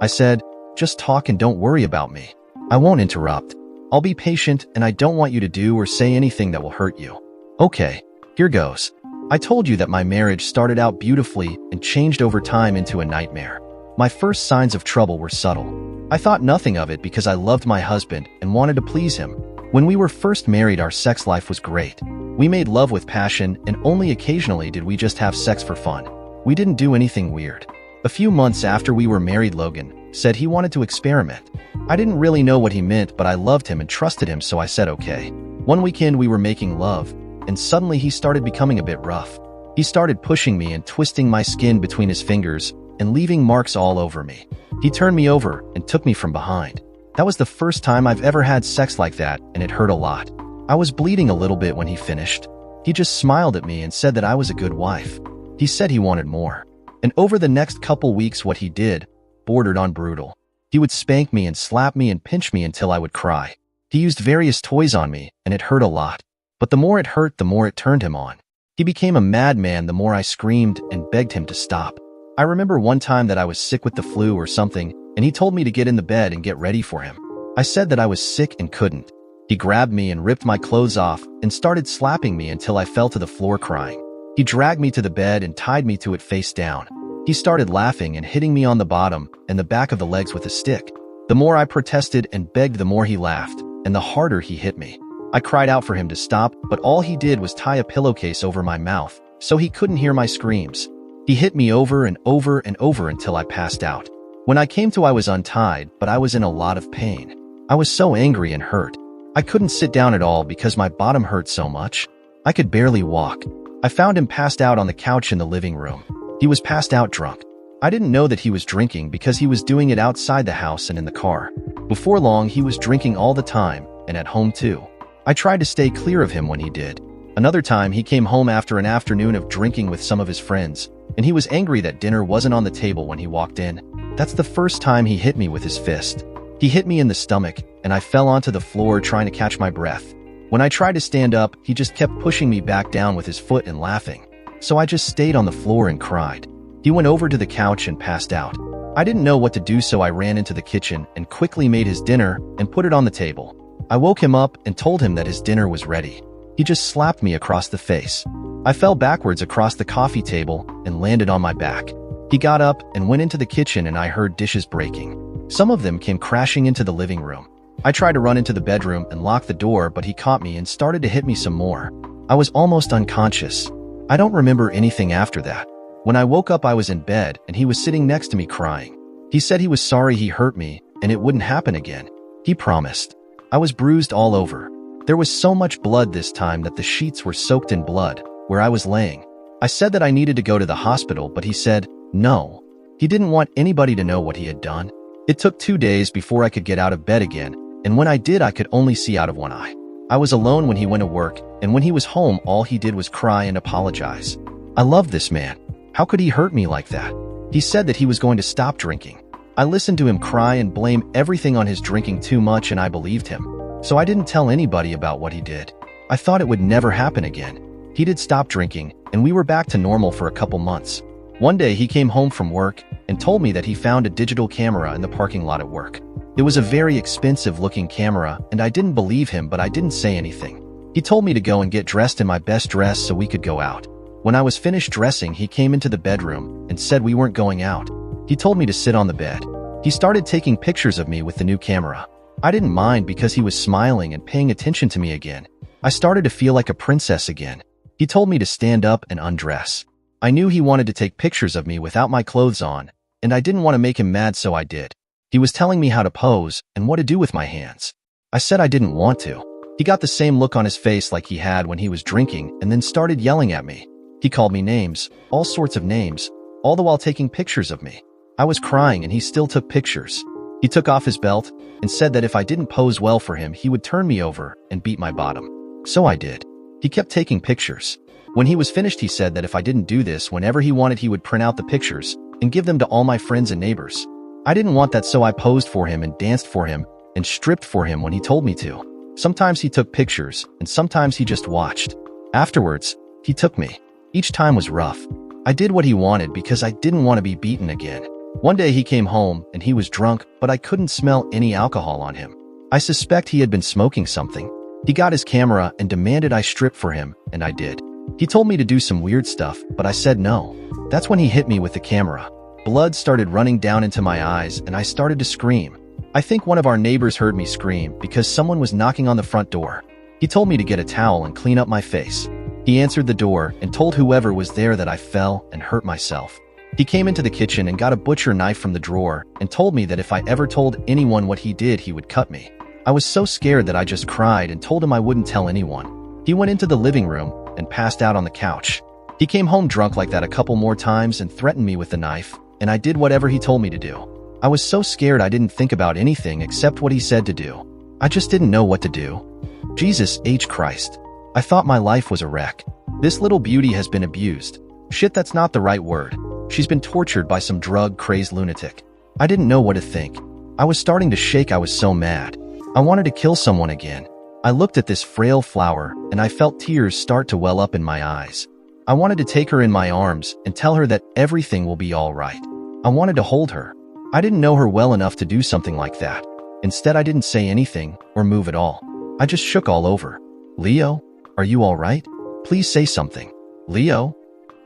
I said, just talk and don't worry about me. I won't interrupt. I'll be patient and I don't want you to do or say anything that will hurt you. Okay, here goes. I told you that my marriage started out beautifully and changed over time into a nightmare. My first signs of trouble were subtle. I thought nothing of it because I loved my husband and wanted to please him. When we were first married, our sex life was great. We made love with passion and only occasionally did we just have sex for fun. We didn't do anything weird. A few months after we were married, Logan said he wanted to experiment. I didn't really know what he meant, but I loved him and trusted him, so I said okay. One weekend we were making love, and suddenly he started becoming a bit rough. He started pushing me and twisting my skin between his fingers and leaving marks all over me. He turned me over and took me from behind. That was the first time I've ever had sex like that, and it hurt a lot. I was bleeding a little bit when he finished. He just smiled at me and said that I was a good wife. He said he wanted more. And over the next couple weeks, what he did bordered on brutal. He would spank me and slap me and pinch me until I would cry. He used various toys on me, and it hurt a lot. But the more it hurt, the more it turned him on. He became a madman the more I screamed and begged him to stop. I remember one time that I was sick with the flu or something, and he told me to get in the bed and get ready for him. I said that I was sick and couldn't. He grabbed me and ripped my clothes off and started slapping me until I fell to the floor crying. He dragged me to the bed and tied me to it face down. He started laughing and hitting me on the bottom and the back of the legs with a stick. The more I protested and begged, the more he laughed, and the harder he hit me. I cried out for him to stop, but all he did was tie a pillowcase over my mouth, so he couldn't hear my screams. He hit me over and over and over until I passed out. When I came to, I was untied, but I was in a lot of pain. I was so angry and hurt. I couldn't sit down at all because my bottom hurt so much. I could barely walk. I found him passed out on the couch in the living room. He was passed out drunk. I didn't know that he was drinking because he was doing it outside the house and in the car. Before long, he was drinking all the time, and at home too. I tried to stay clear of him when he did. Another time, he came home after an afternoon of drinking with some of his friends, and he was angry that dinner wasn't on the table when he walked in. That's the first time he hit me with his fist. He hit me in the stomach, and I fell onto the floor trying to catch my breath. When I tried to stand up, he just kept pushing me back down with his foot and laughing. So I just stayed on the floor and cried. He went over to the couch and passed out. I didn't know what to do, so I ran into the kitchen and quickly made his dinner and put it on the table. I woke him up and told him that his dinner was ready. He just slapped me across the face. I fell backwards across the coffee table and landed on my back. He got up and went into the kitchen, and I heard dishes breaking. Some of them came crashing into the living room. I tried to run into the bedroom and lock the door, but he caught me and started to hit me some more. I was almost unconscious. I don't remember anything after that. When I woke up, I was in bed and he was sitting next to me crying. He said he was sorry he hurt me and it wouldn't happen again. He promised. I was bruised all over. There was so much blood this time that the sheets were soaked in blood where I was laying. I said that I needed to go to the hospital, but he said no. He didn't want anybody to know what he had done. It took 2 days before I could get out of bed again, and when I did, I could only see out of one eye. I was alone when he went to work, and when he was home, all he did was cry and apologize. I loved this man. How could he hurt me like that? He said that he was going to stop drinking. I listened to him cry and blame everything on his drinking too much, and I believed him. So I didn't tell anybody about what he did. I thought it would never happen again. He did stop drinking, and we were back to normal for a couple months. One day he came home from work and told me that he found a digital camera in the parking lot at work. It was a very expensive looking camera, and I didn't believe him, but I didn't say anything. He told me to go and get dressed in my best dress so we could go out. When I was finished dressing, he came into the bedroom and said we weren't going out. He told me to sit on the bed. He started taking pictures of me with the new camera. I didn't mind because he was smiling and paying attention to me again. I started to feel like a princess again. He told me to stand up and undress. I knew he wanted to take pictures of me without my clothes on, and I didn't want to make him mad, so I did. He was telling me how to pose and what to do with my hands. I said I didn't want to. He got the same look on his face like he had when he was drinking and then started yelling at me. He called me names, all sorts of names, all the while taking pictures of me. I was crying and he still took pictures. He took off his belt and said that if I didn't pose well for him, he would turn me over and beat my bottom. So I did. He kept taking pictures. When he was finished, he said that if I didn't do this, whenever he wanted, he would print out the pictures and give them to all my friends and neighbors. I didn't want that, so I posed for him and danced for him and stripped for him when he told me to. Sometimes he took pictures and sometimes he just watched. Afterwards, he took me. Each time was rough. I did what he wanted because I didn't want to be beaten again. One day he came home and he was drunk, but I couldn't smell any alcohol on him. I suspect he had been smoking something. He got his camera and demanded I strip for him, and I did. He told me to do some weird stuff, but I said no. That's when he hit me with the camera. Blood started running down into my eyes and I started to scream. I think one of our neighbors heard me scream because someone was knocking on the front door. He told me to get a towel and clean up my face. He answered the door and told whoever was there that I fell and hurt myself. He came into the kitchen and got a butcher knife from the drawer and told me that if I ever told anyone what he did, he would cut me. I was so scared that I just cried and told him I wouldn't tell anyone. He went into the living room and passed out on the couch. He came home drunk like that a couple more times and threatened me with the knife, and I did whatever he told me to do. I was so scared I didn't think about anything except what he said to do. I just didn't know what to do. Jesus H. Christ. I thought my life was a wreck. This little beauty has been abused. Shit, that's not the right word. She's been tortured by some drug-crazed lunatic. I didn't know what to think. I was starting to shake. I was so mad. I wanted to kill someone again. I looked at this frail flower and I felt tears start to well up in my eyes. I wanted to take her in my arms and tell her that everything will be all right. I wanted to hold her. I didn't know her well enough to do something like that. Instead, I didn't say anything or move at all. I just shook all over. Leo, are you all right? Please say something. Leo?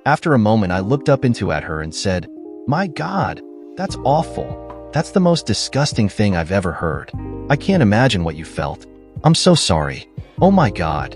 After a moment, I looked up into at her and said, My God, that's awful. That's the most disgusting thing I've ever heard. I can't imagine what you felt. I'm so sorry. Oh my God.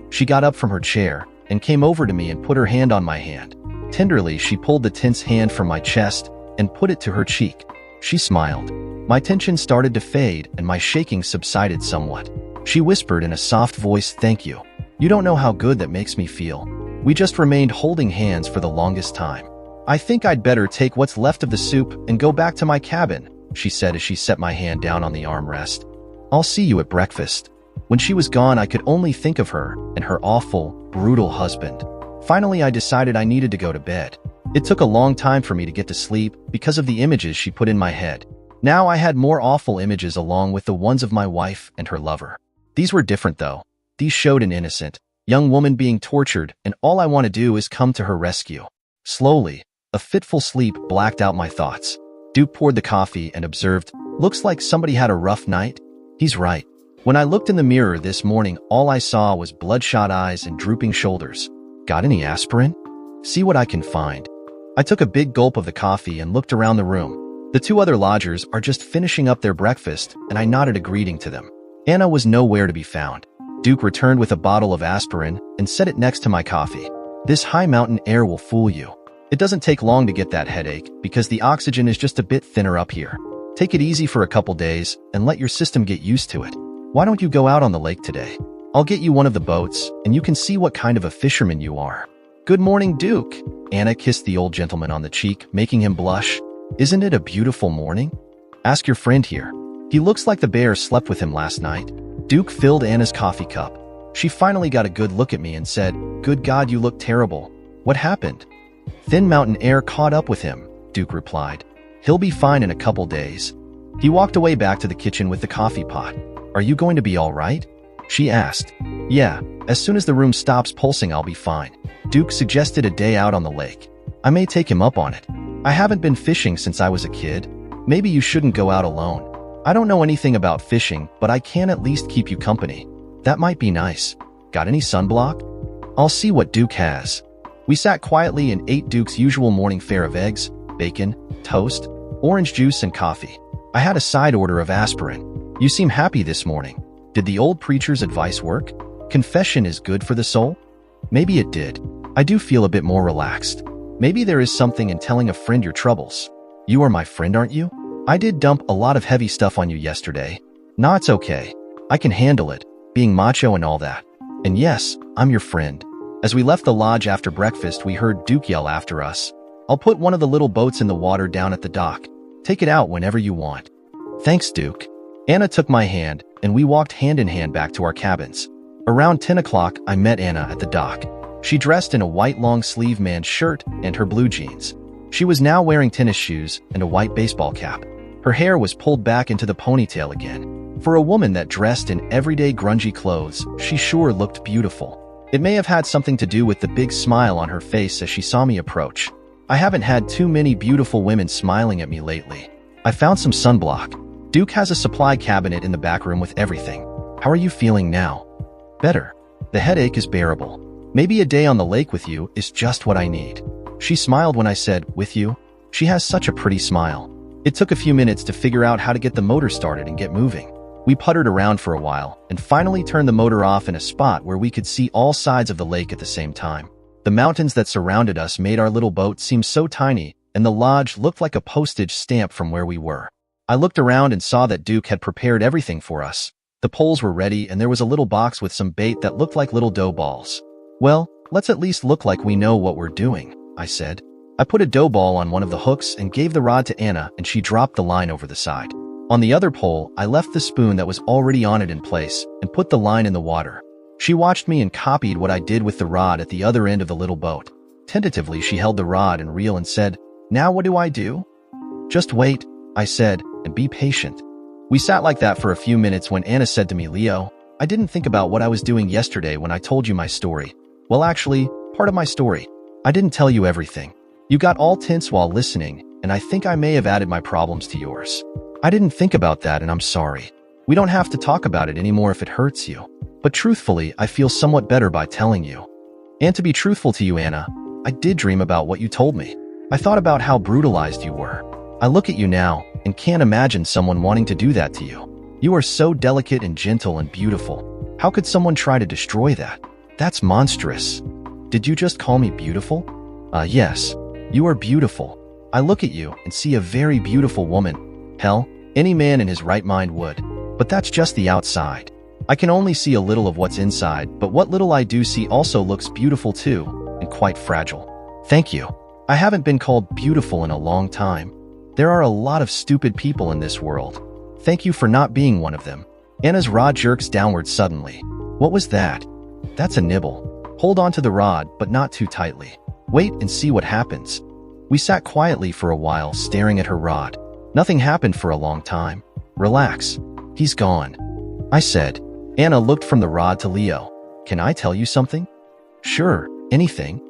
She got up from her chair and came over to me and put her hand on my hand. Tenderly, she pulled the tense hand from my chest and put it to her cheek. She smiled. My tension started to fade and my shaking subsided somewhat. She whispered in a soft voice, "Thank you. You don't know how good that makes me feel." We just remained holding hands for the longest time. "I think I'd better take what's left of the soup and go back to my cabin," she said as she set my hand down on the armrest. "I'll see you at breakfast." When she was gone, I could only think of her and her awful, brutal husband. Finally, I decided I needed to go to bed. It took a long time for me to get to sleep because of the images she put in my head. Now I had more awful images along with the ones of my wife and her lover. These were different though. These showed an innocent, young woman being tortured, and all I want to do is come to her rescue. Slowly, a fitful sleep blacked out my thoughts. Duke poured the coffee and observed, "Looks like somebody had a rough night." He's right. When I looked in the mirror this morning, all I saw was bloodshot eyes and drooping shoulders. "Got any aspirin? See what I can find." I took a big gulp of the coffee and looked around the room. The two other lodgers are just finishing up their breakfast, and I nodded a greeting to them. Anna was nowhere to be found. Duke returned with a bottle of aspirin and set it next to my coffee. "This high mountain air will fool you. It doesn't take long to get that headache because the oxygen is just a bit thinner up here. Take it easy for a couple days and let your system get used to it. Why don't you go out on the lake today? I'll get you one of the boats and you can see what kind of a fisherman you are." "Good morning, Duke." Anna kissed the old gentleman on the cheek, making him blush. "Isn't it a beautiful morning? Ask your friend here. He looks like the bear slept with him last night." Duke filled Anna's coffee cup. She finally got a good look at me and said, "Good God, you look terrible. What happened?" "Thin mountain air caught up with him," Duke replied. "He'll be fine in a couple days." He walked away back to the kitchen with the coffee pot. "Are you going to be all right?" she asked. "Yeah, as soon as the room stops pulsing, I'll be fine." Duke suggested a day out on the lake. I may take him up on it. "I haven't been fishing since I was a kid. Maybe you shouldn't go out alone. I don't know anything about fishing, but I can at least keep you company. That might be nice. Got any sunblock?" "I'll see what Duke has." We sat quietly and ate Duke's usual morning fare of eggs, bacon, toast, orange juice, and coffee. I had a side order of aspirin. "You seem happy this morning. Did the old preacher's advice work? Confession is good for the soul?" "Maybe it did. I do feel a bit more relaxed. Maybe there is something in telling a friend your troubles." "You are my friend, aren't you? I did dump a lot of heavy stuff on you yesterday." "Nah, it's okay. I can handle it, being macho and all that. And yes, I'm your friend." As we left the lodge after breakfast, we heard Duke yell after us, "I'll put one of the little boats in the water down at the dock. Take it out whenever you want." "Thanks, Duke." Anna took my hand, and we walked hand in hand back to our cabins. Around 10 o'clock, I met Anna at the dock. She dressed in a white long-sleeve man's shirt and her blue jeans. She was now wearing tennis shoes and a white baseball cap. Her hair was pulled back into the ponytail again. For a woman that dressed in everyday grungy clothes, she sure looked beautiful. It may have had something to do with the big smile on her face as she saw me approach. I haven't had too many beautiful women smiling at me lately. I found some sunblock. Duke has a supply cabinet in the back room with everything. "How are you feeling now?" "Better. The headache is bearable. Maybe a day on the lake with you is just what I need." She smiled when I said, "With you?" She has such a pretty smile. It took a few minutes to figure out how to get the motor started and get moving. We puttered around for a while and finally turned the motor off in a spot where we could see all sides of the lake at the same time. The mountains that surrounded us made our little boat seem so tiny, and the lodge looked like a postage stamp from where we were. I looked around and saw that Duke had prepared everything for us. The poles were ready and there was a little box with some bait that looked like little dough balls. "Well, let's at least look like we know what we're doing," I said. I put a dough ball on one of the hooks and gave the rod to Anna, and she dropped the line over the side. On the other pole, I left the spoon that was already on it in place and put the line in the water. She watched me and copied what I did with the rod at the other end of the little boat. Tentatively, she held the rod and reel and said, "Now what do I do?" "Just wait," I said, "and be patient." We sat like that for a few minutes when Anna said to me, "Leo, I didn't think about what I was doing yesterday when I told you my story. Well, actually, part of my story. I didn't tell you everything. You got all tense while listening, and I think I may have added my problems to yours. I didn't think about that, and I'm sorry. We don't have to talk about it anymore if it hurts you. But truthfully, I feel somewhat better by telling you. And to be truthful to you, Anna, I did dream about what you told me. I thought about how brutalized you were. I look at you now and can't imagine someone wanting to do that to you. You are so delicate and gentle and beautiful. How could someone try to destroy that? That's monstrous. Did you just call me beautiful? Yes. You are beautiful. I look at you and see a very beautiful woman. Hell, any man in his right mind would. But that's just the outside. I can only see a little of what's inside, but what little I do see also looks beautiful too, and quite fragile. Thank you. I haven't been called beautiful in a long time. There are a lot of stupid people in this world. Thank you for not being one of them. Anna's rod jerks downward suddenly. What was that? That's a nibble. Hold on to the rod, but not too tightly. Wait and see what happens. We sat quietly for a while, staring at her rod. Nothing happened for a long time. Relax. He's gone, I said. Anna looked from the rod to Leo. Can I tell you something? Sure, anything.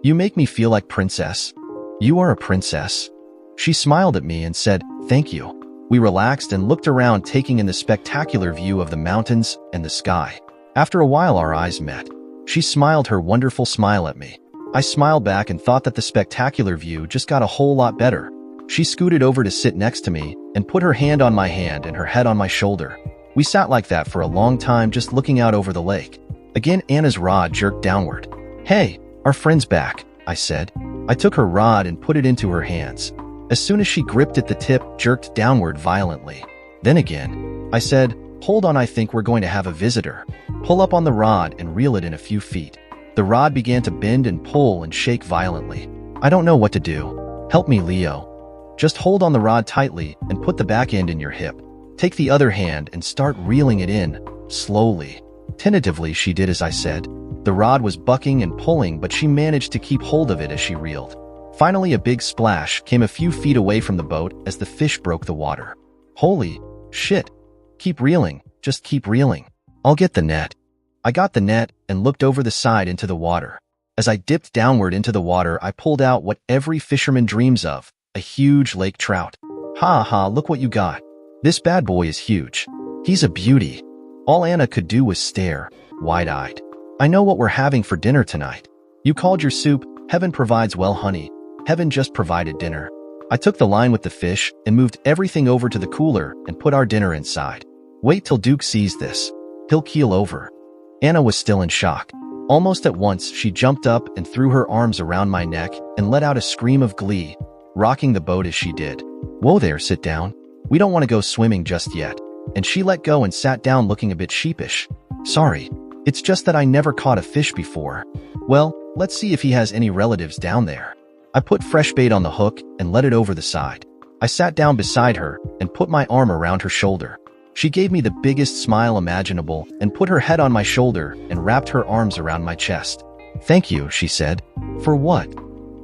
You make me feel like princess. You are a princess. She smiled at me and said, thank you. We relaxed and looked around, taking in the spectacular view of the mountains and the sky. After a while, our eyes met. She smiled her wonderful smile at me. I smiled back and thought that the spectacular view just got a whole lot better. She scooted over to sit next to me and put her hand on my hand and her head on my shoulder. We sat like that for a long time, just looking out over the lake. Again, Anna's rod jerked downward. Hey, our friend's back, I said. I took her rod and put it into her hands. As soon as she gripped it, the tip jerked downward violently. Then again, I said, hold on, I think we're going to have a visitor. Pull up on the rod and reel it in a few feet. The rod began to bend and pull and shake violently. I don't know what to do. Help me, Leo. Just hold on the rod tightly and put the back end in your hip. Take the other hand and start reeling it in, slowly. Tentatively, she did as I said. The rod was bucking and pulling, but she managed to keep hold of it as she reeled. Finally, a big splash came a few feet away from the boat as the fish broke the water. Holy shit. Keep reeling, just keep reeling. I'll get the net. I got the net and looked over the side into the water. As I dipped downward into the water, I pulled out what every fisherman dreams of, a huge lake trout. Ha ha, look what you got. This bad boy is huge. He's a beauty. All Anna could do was stare, wide-eyed. I know what we're having for dinner tonight. You called your soup, heaven provides well honey. Heaven just provided dinner. I took the line with the fish and moved everything over to the cooler and put our dinner inside. Wait till Duke sees this. He'll keel over. Anna was still in shock. Almost at once, she jumped up and threw her arms around my neck and let out a scream of glee, rocking the boat as she did. Whoa there, sit down. We don't want to go swimming just yet. And she let go and sat down looking a bit sheepish. Sorry, it's just that I never caught a fish before. Well, let's see if he has any relatives down there. I put fresh bait on the hook and let it over the side. I sat down beside her and put my arm around her shoulder. She gave me the biggest smile imaginable and put her head on my shoulder and wrapped her arms around my chest. Thank you, she said. For what?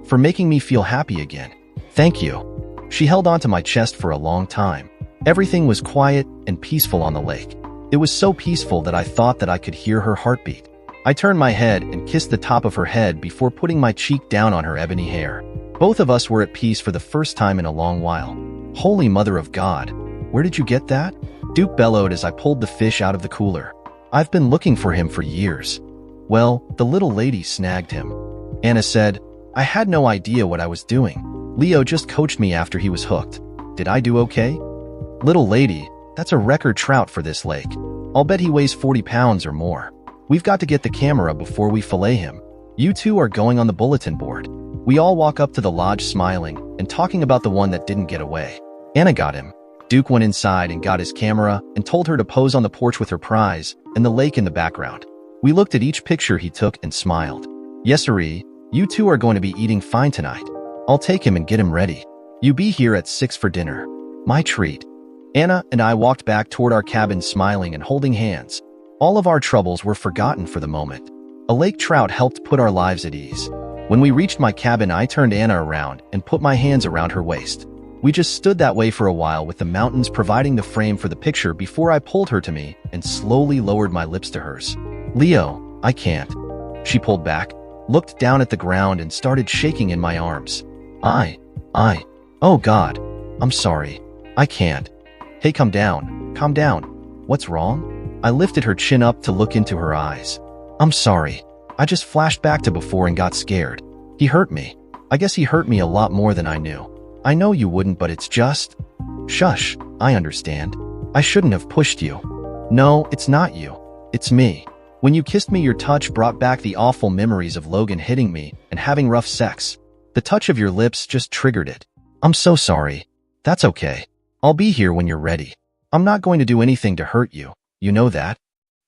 For making me feel happy again. Thank you. She held onto my chest for a long time. Everything was quiet and peaceful on the lake. It was so peaceful that I thought that I could hear her heartbeat. I turned my head and kissed the top of her head before putting my cheek down on her ebony hair. Both of us were at peace for the first time in a long while. Holy Mother of God, where did you get that? Duke bellowed as I pulled the fish out of the cooler. I've been looking for him for years. Well, the little lady snagged him. Anna said, I had no idea what I was doing. Leo just coached me after he was hooked. Did I do okay? Little lady, that's a record trout for this lake. I'll bet he weighs 40 pounds or more. We've got to get the camera before we fillet him. You two are going on the bulletin board. We all walk up to the lodge smiling and talking about the one that didn't get away. Anna got him. Duke went inside and got his camera and told her to pose on the porch with her prize and the lake in the background. We looked at each picture he took and smiled. Yes, sirree, you two are going to be eating fine tonight. I'll take him and get him ready. You be here at 6 for dinner. My treat. Anna and I walked back toward our cabin smiling and holding hands. All of our troubles were forgotten for the moment. A lake trout helped put our lives at ease. When we reached my cabin, I turned Anna around and put my hands around her waist. We just stood that way for a while with the mountains providing the frame for the picture before I pulled her to me and slowly lowered my lips to hers. Leo, I can't. She pulled back, looked down at the ground and started shaking in my arms. Oh God, I'm sorry. I can't. Hey, calm down. Calm down. What's wrong? I lifted her chin up to look into her eyes. I'm sorry. I just flashed back to before and got scared. He hurt me. I guess he hurt me a lot more than I knew. I know you wouldn't, but it's just... Shush, I understand. I shouldn't have pushed you. No, it's not you. It's me. When you kissed me, your touch brought back the awful memories of Logan hitting me and having rough sex. The touch of your lips just triggered it. I'm so sorry. That's okay. I'll be here when you're ready. I'm not going to do anything to hurt you. You know that?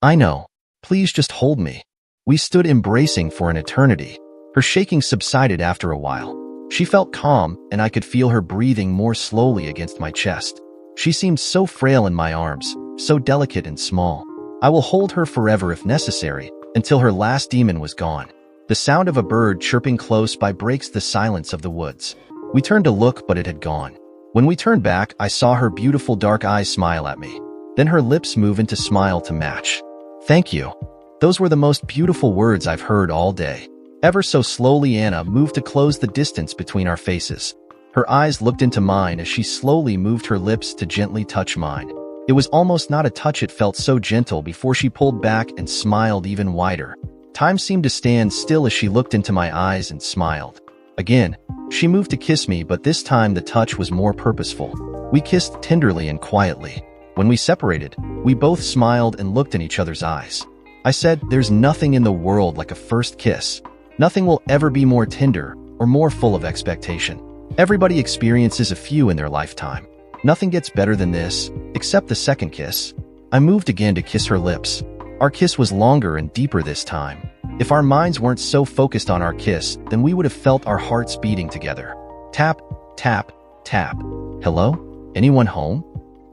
I know. Please just hold me. We stood embracing for an eternity. Her shaking subsided after a while. She felt calm, and I could feel her breathing more slowly against my chest. She seemed so frail in my arms, so delicate and small. I will hold her forever if necessary, until her last demon was gone. The sound of a bird chirping close by breaks the silence of the woods. We turned to look, but it had gone. When we turned back, I saw her beautiful dark eyes smile at me. Then her lips move into smile to match. Thank you. Those were the most beautiful words I've heard all day. Ever so slowly, Anna moved to close the distance between our faces. Her eyes looked into mine as she slowly moved her lips to gently touch mine. It was almost not a touch, it felt so gentle before she pulled back and smiled even wider. Time seemed to stand still as she looked into my eyes and smiled. Again, she moved to kiss me, but this time the touch was more purposeful. We kissed tenderly and quietly. When we separated, we both smiled and looked in each other's eyes. I said, there's nothing in the world like a first kiss. Nothing will ever be more tender or more full of expectation. Everybody experiences a few in their lifetime. Nothing gets better than this, except the second kiss. I moved again to kiss her lips. Our kiss was longer and deeper this time. If our minds weren't so focused on our kiss, then we would have felt our hearts beating together. Tap, tap, tap. Hello? Anyone home?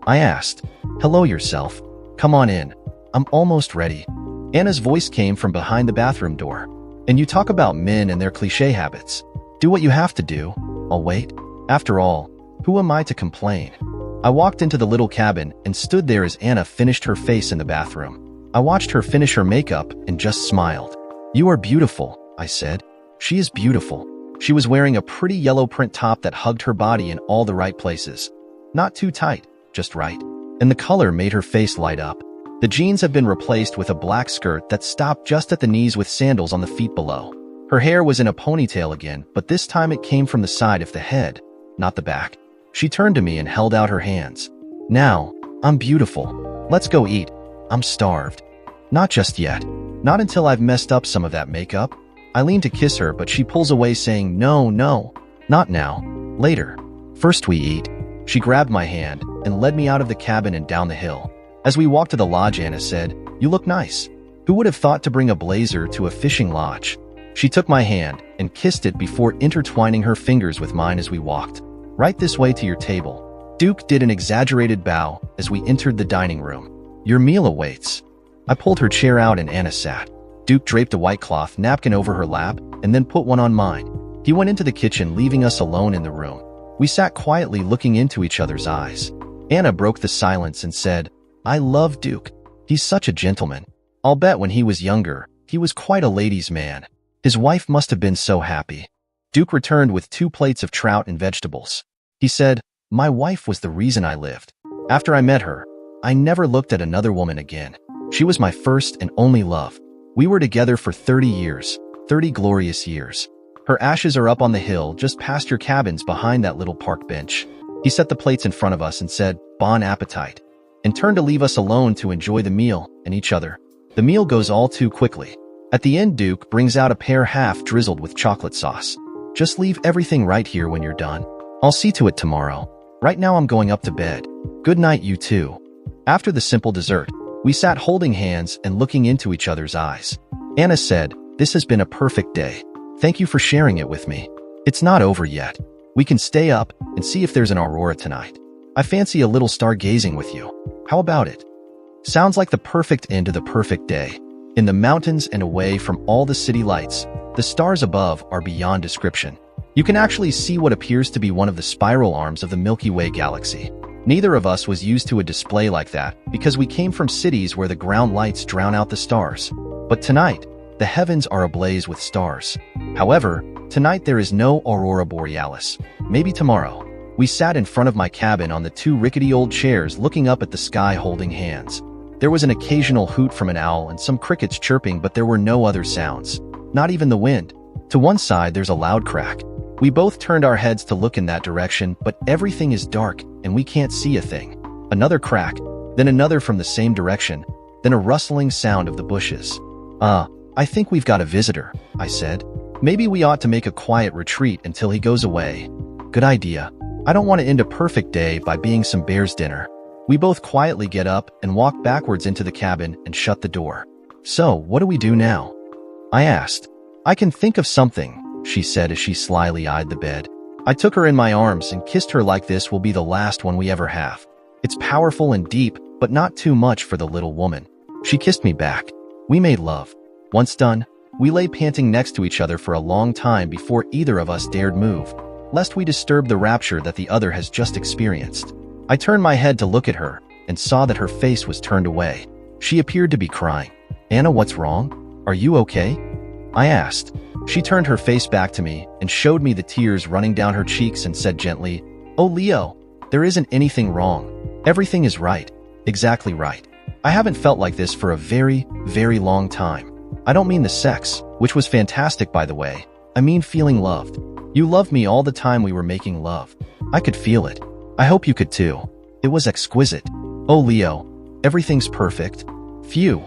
I asked. Hello yourself. Come on in. I'm almost ready. Anna's voice came from behind the bathroom door. And you talk about men and their cliché habits. Do what you have to do. I'll wait. After all, who am I to complain? I walked into the little cabin and stood there as Anna finished her face in the bathroom. I watched her finish her makeup and just smiled. You are beautiful, I said. She is beautiful. She was wearing a pretty yellow print top that hugged her body in all the right places. Not too tight, just right. And the color made her face light up. The jeans have been replaced with a black skirt that stopped just at the knees with sandals on the feet below. Her hair was in a ponytail again, but this time it came from the side of the head, not the back. She turned to me and held out her hands. Now, I'm beautiful. Let's go eat. I'm starved. Not just yet. Not until I've messed up some of that makeup. I lean to kiss her, but she pulls away saying, no, not now. Later. First we eat. She grabbed my hand and led me out of the cabin and down the hill. As we walked to the lodge, Anna said, you look nice. Who would have thought to bring a blazer to a fishing lodge? She took my hand and kissed it before intertwining her fingers with mine as we walked. Right this way to your table. Duke did an exaggerated bow as we entered the dining room. Your meal awaits. I pulled her chair out and Anna sat. Duke draped a white cloth napkin over her lap and then put one on mine. He went into the kitchen, leaving us alone in the room. We sat quietly looking into each other's eyes. Anna broke the silence and said, I love Duke. He's such a gentleman. I'll bet when he was younger, he was quite a ladies' man. His wife must have been so happy. Duke returned with 2 plates of trout and vegetables. He said, my wife was the reason I lived. After I met her, I never looked at another woman again. She was my first and only love. We were together for 30 years, 30 glorious years. Her ashes are up on the hill just past your cabins behind that little park bench. He set the plates in front of us and said, bon appetit, and turned to leave us alone to enjoy the meal and each other. The meal goes all too quickly. At the end, Duke brings out a pear half drizzled with chocolate sauce. Just leave everything right here when you're done. I'll see to it tomorrow. Right now I'm going up to bed. Good night, you too. After the simple dessert, we sat holding hands and looking into each other's eyes. Anna said, this has been a perfect day. Thank you for sharing it with me. It's not over yet. We can stay up and see if there's an aurora tonight. I fancy a little stargazing with you. How about it? Sounds like the perfect end to the perfect day. In the mountains and away from all the city lights, the stars above are beyond description. You can actually see what appears to be one of the spiral arms of the Milky Way galaxy. Neither of us was used to a display like that because we came from cities where the ground lights drown out the stars. But tonight, the heavens are ablaze with stars. However, tonight there is no aurora borealis. Maybe tomorrow. We sat in front of my cabin on the 2 rickety old chairs looking up at the sky holding hands. There was an occasional hoot from an owl and some crickets chirping, but there were no other sounds. Not even the wind. To one side there's a loud crack. We both turned our heads to look in that direction, but everything is dark and we can't see a thing. Another crack, then another from the same direction, then a rustling sound of the bushes. I think we've got a visitor, I said. Maybe we ought to make a quiet retreat until he goes away. Good idea. I don't want to end a perfect day by being some bear's dinner. We both quietly get up and walk backwards into the cabin and shut the door. So, what do we do now? I asked. I can think of something, she said as she slyly eyed the bed. I took her in my arms and kissed her like this will be the last one we ever have. It's powerful and deep, but not too much for the little woman. She kissed me back. We made love. Once done, we lay panting next to each other for a long time before either of us dared move, lest we disturb the rapture that the other has just experienced. I turned my head to look at her and saw that her face was turned away. She appeared to be crying. Anna, what's wrong? Are you okay? I asked. She turned her face back to me and showed me the tears running down her cheeks and said gently, "Oh, Leo, there isn't anything wrong. Everything is right. Exactly right. I haven't felt like this for a very, very long time. I don't mean the sex, which was fantastic by the way. I mean feeling loved. You loved me all the time we were making love. I could feel it. I hope you could too. It was exquisite. Oh, Leo, everything's perfect. Phew."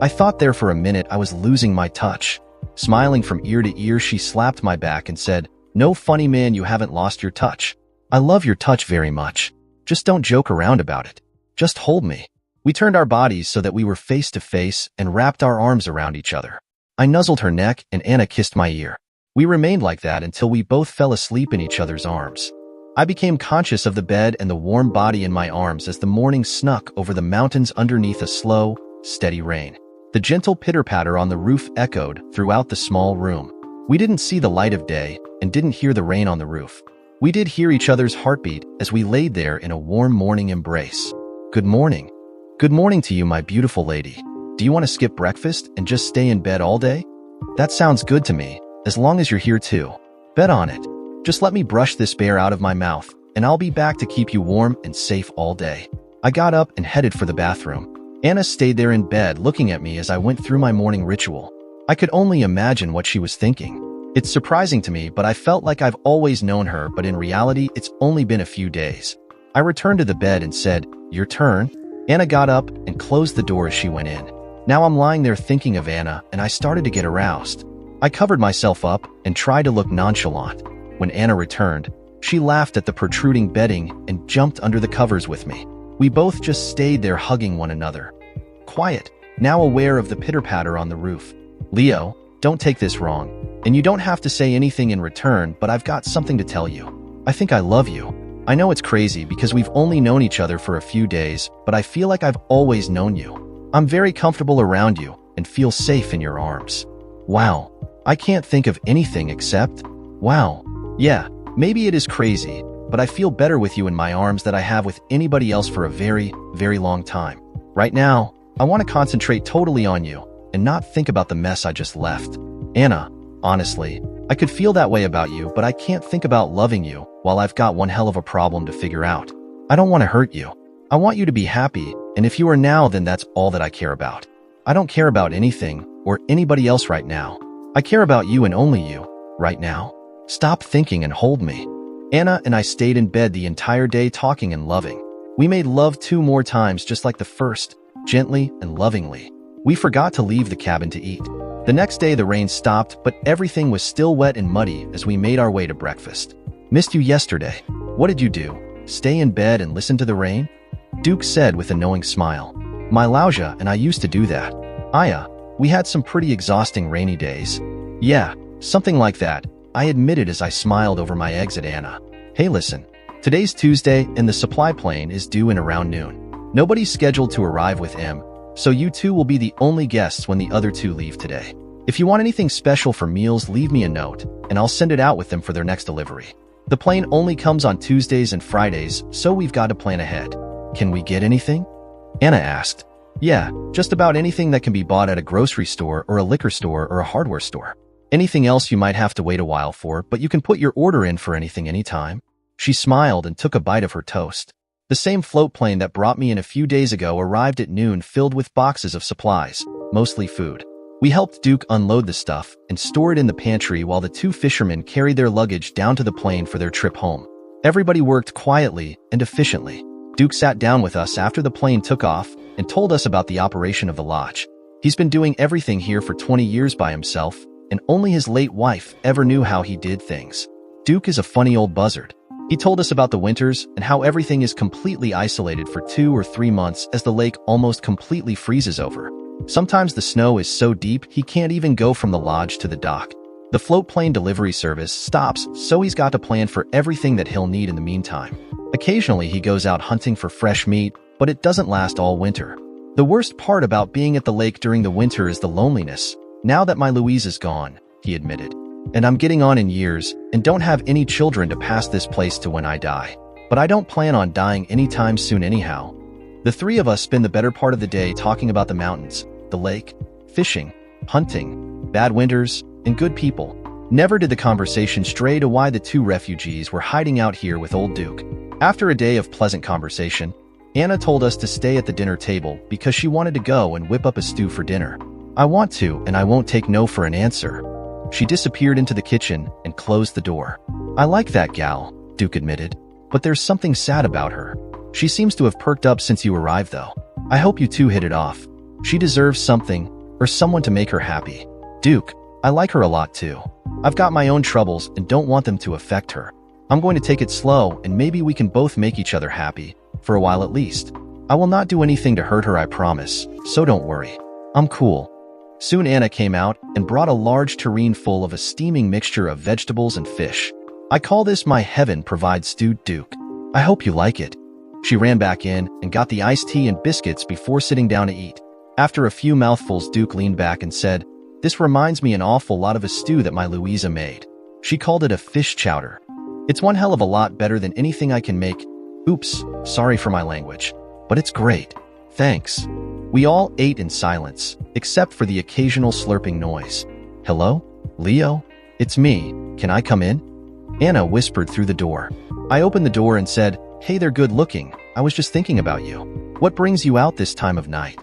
I thought there for a minute I was losing my touch. Smiling from ear to ear, she slapped my back and said, "No, funny man, you haven't lost your touch. I love your touch very much. Just don't joke around about it. Just hold me." We turned our bodies so that we were face to face and wrapped our arms around each other. I nuzzled her neck and Anna kissed my ear. We remained like that until we both fell asleep in each other's arms. I became conscious of the bed and the warm body in my arms as the morning snuck over the mountains underneath a slow, steady rain. The gentle pitter-patter on the roof echoed throughout the small room. We didn't see the light of day and didn't hear the rain on the roof. We did hear each other's heartbeat as we laid there in a warm morning embrace. Good morning. Good morning to you, my beautiful lady. Do you want to skip breakfast and just stay in bed all day? That sounds good to me, as long as you're here too. Bet on it. Just let me brush this bear out of my mouth, and I'll be back to keep you warm and safe all day. I got up and headed for the bathroom. Anna stayed there in bed looking at me as I went through my morning ritual. I could only imagine what she was thinking. It's surprising to me, but I felt like I've always known her, but in reality, it's only been a few days. I returned to the bed and said, "Your turn." Anna got up and closed the door as she went in. Now I'm lying there thinking of Anna, and I started to get aroused. I covered myself up and tried to look nonchalant. When Anna returned, she laughed at the protruding bedding and jumped under the covers with me. We both just stayed there hugging one another. Quiet, now aware of the pitter-patter on the roof. "Leo, don't take this wrong, and you don't have to say anything in return, but I've got something to tell you. I think I love you. I know it's crazy because we've only known each other for a few days, but I feel like I've always known you. I'm very comfortable around you and feel safe in your arms." Wow, I can't think of anything except, wow. Yeah, maybe it is crazy, but I feel better with you in my arms than I have with anybody else for a very, very long time. Right now, I want to concentrate totally on you and not think about the mess I just left. Anna, honestly, I could feel that way about you, but I can't think about loving you while I've got one hell of a problem to figure out. I don't want to hurt you. I want you to be happy, and if you are now, then that's all that I care about. I don't care about anything or anybody else right now. I care about you and only you, right now. Stop thinking and hold me. Anna and I stayed in bed the entire day talking and loving. We made love 2 more times just like the first, gently and lovingly. We forgot to leave the cabin to eat. The next day the rain stopped, but everything was still wet and muddy as we made our way to breakfast. "Missed you yesterday. What did you do? Stay in bed and listen to the rain?" Duke said with a knowing smile. "My Lauja and I used to do that. We had some pretty exhausting rainy days." "Yeah, something like that," I admitted as I smiled over my eggs at Anna. "Hey, listen. Today's Tuesday and the supply plane is due in around noon. Nobody's scheduled to arrive with him, so you two will be the only guests when the other 2 leave today. If you want anything special for meals, leave me a note, and I'll send it out with them for their next delivery. The plane only comes on Tuesdays and Fridays, so we've got to plan ahead." "Can we get anything?" Anna asked. "Yeah, just about anything that can be bought at a grocery store or a liquor store or a hardware store. Anything else you might have to wait a while for, but you can put your order in for anything anytime." She smiled and took a bite of her toast. The same float plane that brought me in a few days ago arrived at noon filled with boxes of supplies, mostly food. We helped Duke unload the stuff and store it in the pantry while the two fishermen carried their luggage down to the plane for their trip home. Everybody worked quietly and efficiently. Duke sat down with us after the plane took off and told us about the operation of the lodge. He's been doing everything here for 20 years by himself, and only his late wife ever knew how he did things. Duke is a funny old buzzard. He told us about the winters and how everything is completely isolated for 2 or 3 months as the lake almost completely freezes over. Sometimes the snow is so deep he can't even go from the lodge to the dock. The float plane delivery service stops, so he's got to plan for everything that he'll need in the meantime. Occasionally he goes out hunting for fresh meat, but it doesn't last all winter. The worst part about being at the lake during the winter is the loneliness. Now that my Louise is gone, he admitted, and I'm getting on in years and don't have any children to pass this place to when I die. But I don't plan on dying anytime soon anyhow. The three of us spend the better part of the day talking about the mountains, the lake, fishing, hunting, bad winters, and good people. Never did the conversation stray to why the two refugees were hiding out here with old Duke. After a day of pleasant conversation, Anna told us to stay at the dinner table because she wanted to go and whip up a stew for dinner. I want to, and I won't take no for an answer. She disappeared into the kitchen and closed the door. I like that gal, Duke admitted, but there's something sad about her. She seems to have perked up since you arrived though. I hope you two hit it off. She deserves something, or someone to make her happy. Duke, I like her a lot too. I've got my own troubles and don't want them to affect her. I'm going to take it slow and maybe we can both make each other happy, for a while at least. I will not do anything to hurt her, I promise, so don't worry. I'm cool. Soon Anna came out and brought a large tureen full of a steaming mixture of vegetables and fish. I call this my heaven-provide stewed Duke. I hope you like it. She ran back in and got the iced tea and biscuits before sitting down to eat. After a few mouthfuls, Duke leaned back and said, "This reminds me an awful lot of a stew that my Louisa made. She called it a fish chowder. It's one hell of a lot better than anything I can make. Oops, sorry for my language. But it's great. Thanks." We all ate in silence, except for the occasional slurping noise. "Hello? Leo? It's me. Can I come in?" Anna whispered through the door. I opened the door and said, "Hey there, good looking. I was just thinking about you. What brings you out this time of night?"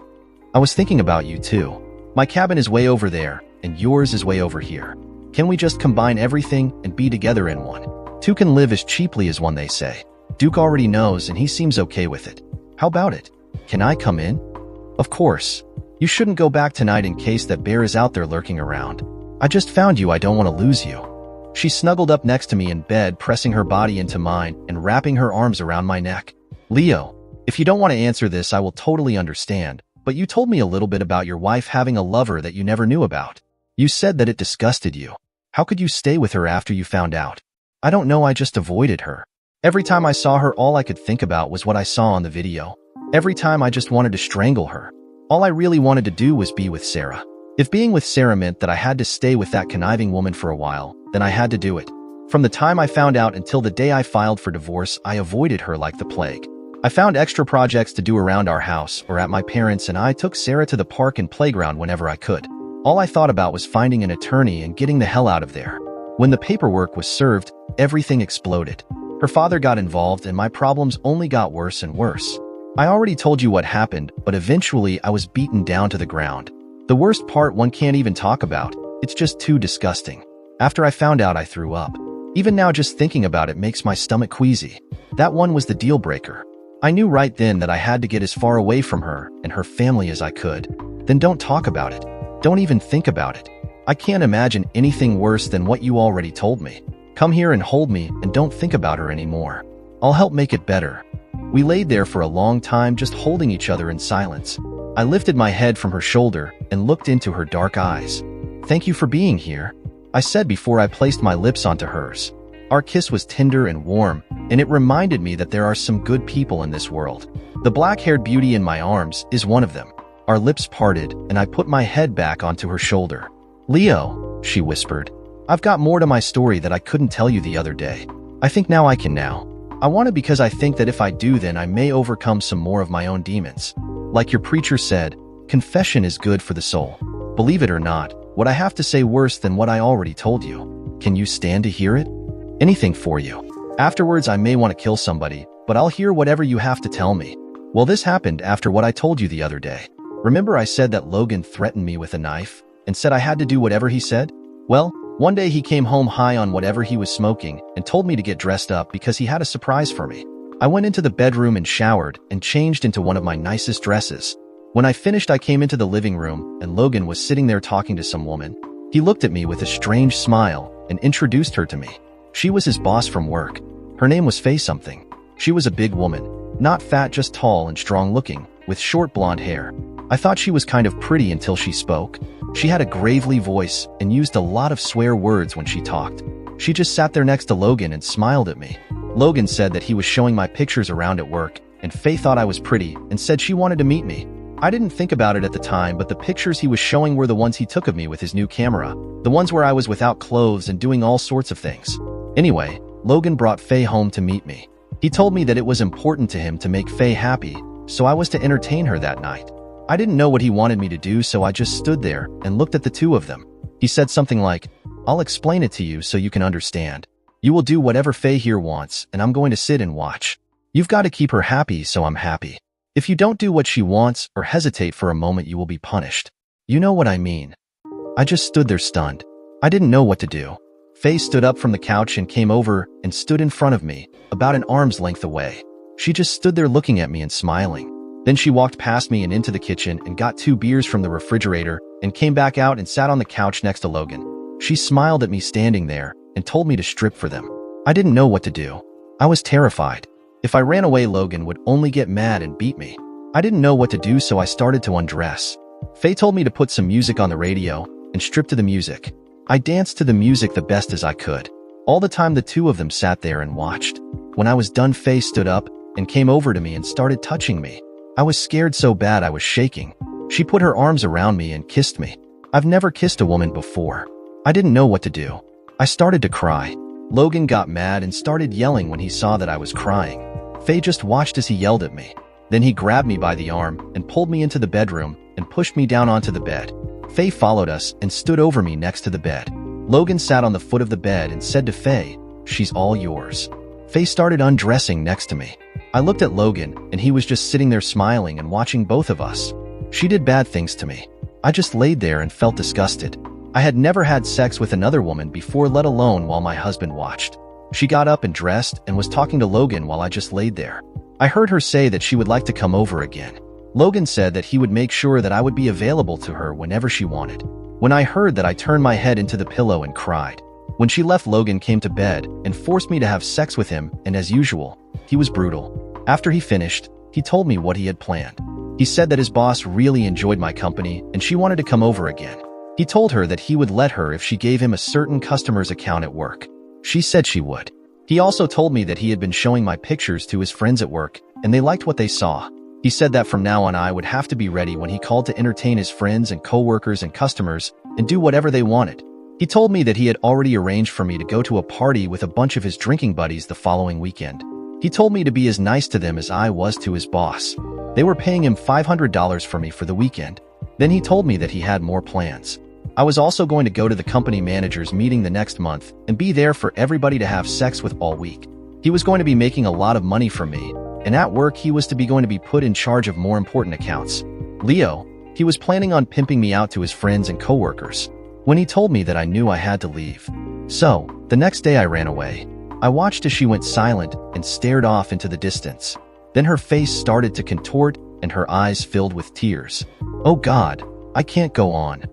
"I was thinking about you too. My cabin is way over there, and yours is way over here. Can we just combine everything and be together in one? Two can live as cheaply as one, they say." Duke already knows and he seems okay with it. "How about it? Can I come in?" "Of course. You shouldn't go back tonight in case that bear is out there lurking around. I just found you, I don't want to lose you." She snuggled up next to me in bed, pressing her body into mine and wrapping her arms around my neck. "Leo, if you don't want to answer this, I will totally understand, but you told me a little bit about your wife having a lover that you never knew about. You said that it disgusted you. How could you stay with her after you found out?" "I don't know, I just avoided her. Every time I saw her, all I could think about was what I saw on the video. Every time I just wanted to strangle her. All I really wanted to do was be with Sarah. If being with Sarah meant that I had to stay with that conniving woman for a while, then I had to do it. From the time I found out until the day I filed for divorce, I avoided her like the plague. I found extra projects to do around our house or at my parents', and I took Sarah to the park and playground whenever I could. All I thought about was finding an attorney and getting the hell out of there. When the paperwork was served, everything exploded. Her father got involved and my problems only got worse and worse. I already told you what happened, but eventually I was beaten down to the ground. The worst part one can't even talk about. It's just too disgusting. After I found out, I threw up. Even now, just thinking about it makes my stomach queasy. That one was the deal breaker. I knew right then that I had to get as far away from her and her family as I could. Then don't talk about it. Don't even think about it. I can't imagine anything worse than what you already told me. Come here and hold me and don't think about her anymore. I'll help make it better." We laid there for a long time just holding each other in silence. I lifted my head from her shoulder and looked into her dark eyes. "Thank you for being here," I said before I placed my lips onto hers. Our kiss was tender and warm, and it reminded me that there are some good people in this world. The black-haired beauty in my arms is one of them. Our lips parted, and I put my head back onto her shoulder. "Leo," she whispered, "I've got more to my story that I couldn't tell you the other day. I think now I can now. I want to because I think that if I do, then I may overcome some more of my own demons. Like your preacher said, confession is good for the soul. Believe it or not, what I have to say worse than what I already told you. Can you stand to hear it? Anything for you. Afterwards, I may want to kill somebody, but I'll hear whatever you have to tell me." Well, this happened after what I told you the other day. Remember I said that Logan threatened me with a knife? and said I had to do whatever he said? Well, one day he came home high on whatever he was smoking and told me to get dressed up because he had a surprise for me. I went into the bedroom and showered and changed into one of my nicest dresses. When I finished, I came into the living room and Logan was sitting there talking to some woman. He looked at me with a strange smile and introduced her to me. She was his boss from work. Her name was Faye something. She was a big woman, not fat, just tall and strong looking, with short blonde hair. I thought she was kind of pretty until she spoke. She had a gravelly voice and used a lot of swear words when she talked. She just sat there next to Logan and smiled at me. Logan said that he was showing my pictures around at work, and Faye thought I was pretty and said she wanted to meet me. I didn't think about it at the time, but the pictures he was showing were the ones he took of me with his new camera, the ones where I was without clothes and doing all sorts of things. Anyway, Logan brought Faye home to meet me. He told me that it was important to him to make Faye happy, so I was to entertain her that night. I didn't know what he wanted me to do, so I just stood there and looked at the two of them. He said something like, "I'll explain it to you so you can understand. You will do whatever Faye here wants, and I'm going to sit and watch. You've got to keep her happy, so I'm happy. If you don't do what she wants or hesitate for a moment, you will be punished. You know what I mean." I just stood there stunned. I didn't know what to do. Faye stood up from the couch and came over and stood in front of me, about an arm's length away. She just stood there looking at me and smiling. Then she walked past me and into the kitchen and got 2 beers from the refrigerator and came back out and sat on the couch next to Logan. She smiled at me standing there and told me to strip for them. I didn't know what to do. I was terrified. If I ran away, Logan would only get mad and beat me. I didn't know what to do, so I started to undress. Faye told me to put some music on the radio and strip to the music. I danced to the music the best as I could. All the time the two of them sat there and watched. When I was done, Faye stood up and came over to me and started touching me. I was scared so bad I was shaking. She put her arms around me and kissed me. I've never kissed a woman before. I didn't know what to do. I started to cry. Logan got mad and started yelling when he saw that I was crying. Faye just watched as he yelled at me. Then he grabbed me by the arm and pulled me into the bedroom and pushed me down onto the bed. Faye followed us and stood over me next to the bed. Logan sat on the foot of the bed and said to Faye, "She's all yours." Faye started undressing next to me. I looked at Logan and he was just sitting there smiling and watching both of us. She did bad things to me. I just laid there and felt disgusted. I had never had sex with another woman before, let alone while my husband watched. She got up and dressed and was talking to Logan while I just laid there. I heard her say that she would like to come over again. Logan said that he would make sure that I would be available to her whenever she wanted. When I heard that, I turned my head into the pillow and cried. When she left, Logan came to bed and forced me to have sex with him, and as usual, he was brutal. After he finished, he told me what he had planned. He said that his boss really enjoyed my company and she wanted to come over again. He told her that he would let her if she gave him a certain customer's account at work. She said she would. He also told me that he had been showing my pictures to his friends at work and they liked what they saw. He said that from now on I would have to be ready when he called to entertain his friends and coworkers and customers and do whatever they wanted. He told me that he had already arranged for me to go to a party with a bunch of his drinking buddies the following weekend. He told me to be as nice to them as I was to his boss. They were paying him $500 for me for the weekend. Then he told me that he had more plans. I was also going to go to the company manager's meeting the next month and be there for everybody to have sex with all week. He was going to be making a lot of money from me, and at work he was going to be put in charge of more important accounts. Leo, he was planning on pimping me out to his friends and coworkers. When he told me that, I knew I had to leave. So, the next day I ran away. I watched as she went silent and stared off into the distance. Then her face started to contort and her eyes filled with tears. Oh God, I can't go on.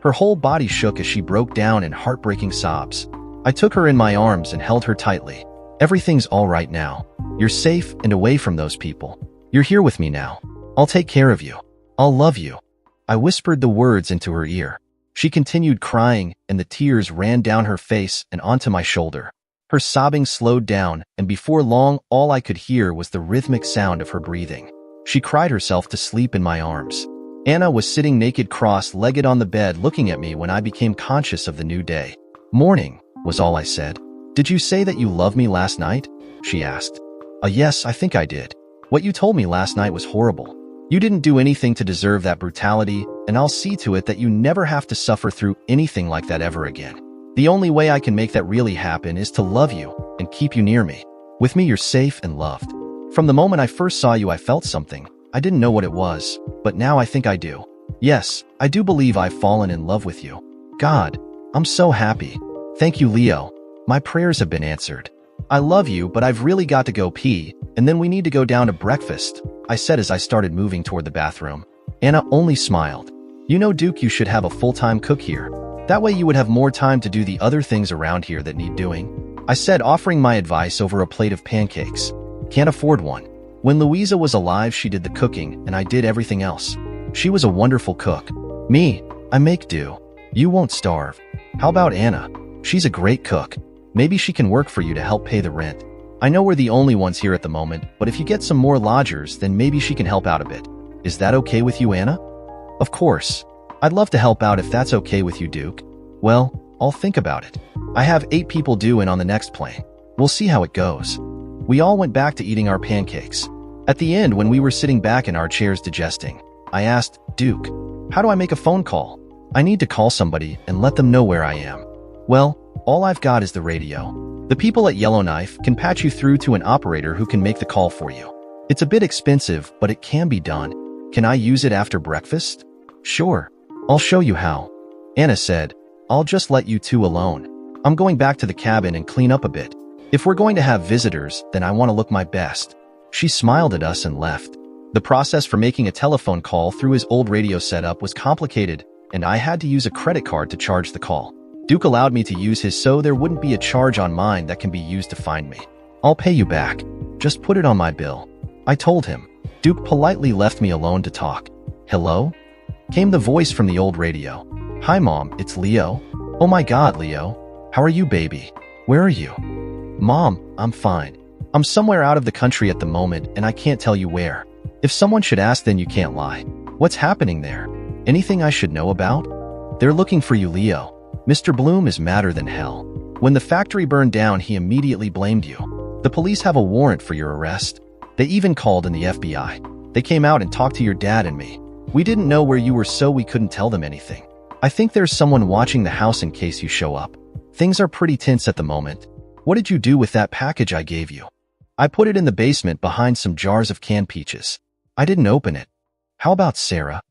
Her whole body shook as she broke down in heartbreaking sobs. I took her in my arms and held her tightly. Everything's all right now. You're safe and away from those people. You're here with me now. I'll take care of you. I'll love you. I whispered the words into her ear. She continued crying and the tears ran down her face and onto my shoulder. Her sobbing slowed down, and before long, all I could hear was the rhythmic sound of her breathing. She cried herself to sleep in my arms. Anna was sitting naked, cross-legged on the bed, looking at me when I became conscious of the new day. "Morning," was all I said. "Did you say that you loved me last night?" she asked. Yes, I think I did. What you told me last night was horrible. You didn't do anything to deserve that brutality, and I'll see to it that you never have to suffer through anything like that ever again. The only way I can make that really happen is to love you and keep you near me. With me, you're safe and loved. From the moment I first saw you, I felt something. I didn't know what it was, but now I think I do. Yes, I do believe I've fallen in love with you. God, I'm so happy. Thank you, Leo. My prayers have been answered. I love you, but I've really got to go pee, and then we need to go down to breakfast, I said as I started moving toward the bathroom. Anna only smiled. You know, Duke, you should have a full-time cook here. That way you would have more time to do the other things around here that need doing, I said, offering my advice over a plate of pancakes. Can't afford one. When Louisa was alive, she did the cooking, and I did everything else. She was a wonderful cook. Me, I make do. You won't starve. How about Anna? She's a great cook. Maybe she can work for you to help pay the rent. I know we're the only ones here at the moment, but if you get some more lodgers, then maybe she can help out a bit. Is that okay with you, Anna? Of course. I'd love to help out if that's okay with you, Duke. Well, I'll think about it. I have 8 people due in on the next plane. We'll see how it goes. We all went back to eating our pancakes. At the end, when we were sitting back in our chairs digesting, I asked, Duke, how do I make a phone call? I need to call somebody and let them know where I am. Well, all I've got is the radio. The people at Yellowknife can patch you through to an operator who can make the call for you. It's a bit expensive, but it can be done. Can I use it after breakfast? Sure. I'll show you how. Anna said, I'll just let you two alone. I'm going back to the cabin and clean up a bit. If we're going to have visitors, then I want to look my best. She smiled at us and left. The process for making a telephone call through his old radio setup was complicated, and I had to use a credit card to charge the call. Duke allowed me to use his so there wouldn't be a charge on mine that can be used to find me. I'll pay you back. Just put it on my bill. I told him. Duke politely left me alone to talk. Hello? Came the voice from the old radio. Hi, Mom, it's Leo. Oh my God, Leo. How are you, baby? Where are you? Mom, I'm fine. I'm somewhere out of the country at the moment, and I can't tell you where. If someone should ask, then you can't lie. What's happening there? Anything I should know about? They're looking for you, Leo. Mr. Bloom is madder than hell. When the factory burned down, he immediately blamed you. The police have a warrant for your arrest. They even called in the FBI. They came out and talked to your dad and me. We didn't know where you were, so we couldn't tell them anything. I think there's someone watching the house in case you show up. Things are pretty tense at the moment. What did you do with that package I gave you? I put it in the basement behind some jars of canned peaches. I didn't open it. How about Sarah?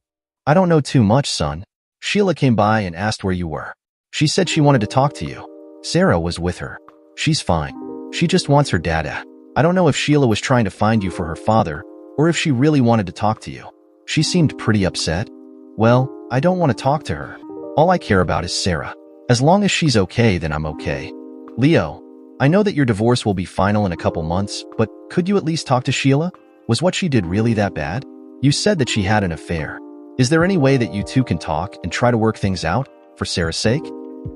I don't know too much, son. Sheila came by and asked where you were. She said she wanted to talk to you. Sarah was with her. She's fine. She just wants her data. I don't know if Sheila was trying to find you for her father, or if she really wanted to talk to you. She seemed pretty upset. Well, I don't want to talk to her. All I care about is Sarah. As long as she's okay, then I'm okay. Leo, I know that your divorce will be final in a couple months, but could you at least talk to Sheila? Was what she did really that bad? You said that she had an affair. Is there any way that you two can talk and try to work things out, for Sarah's sake?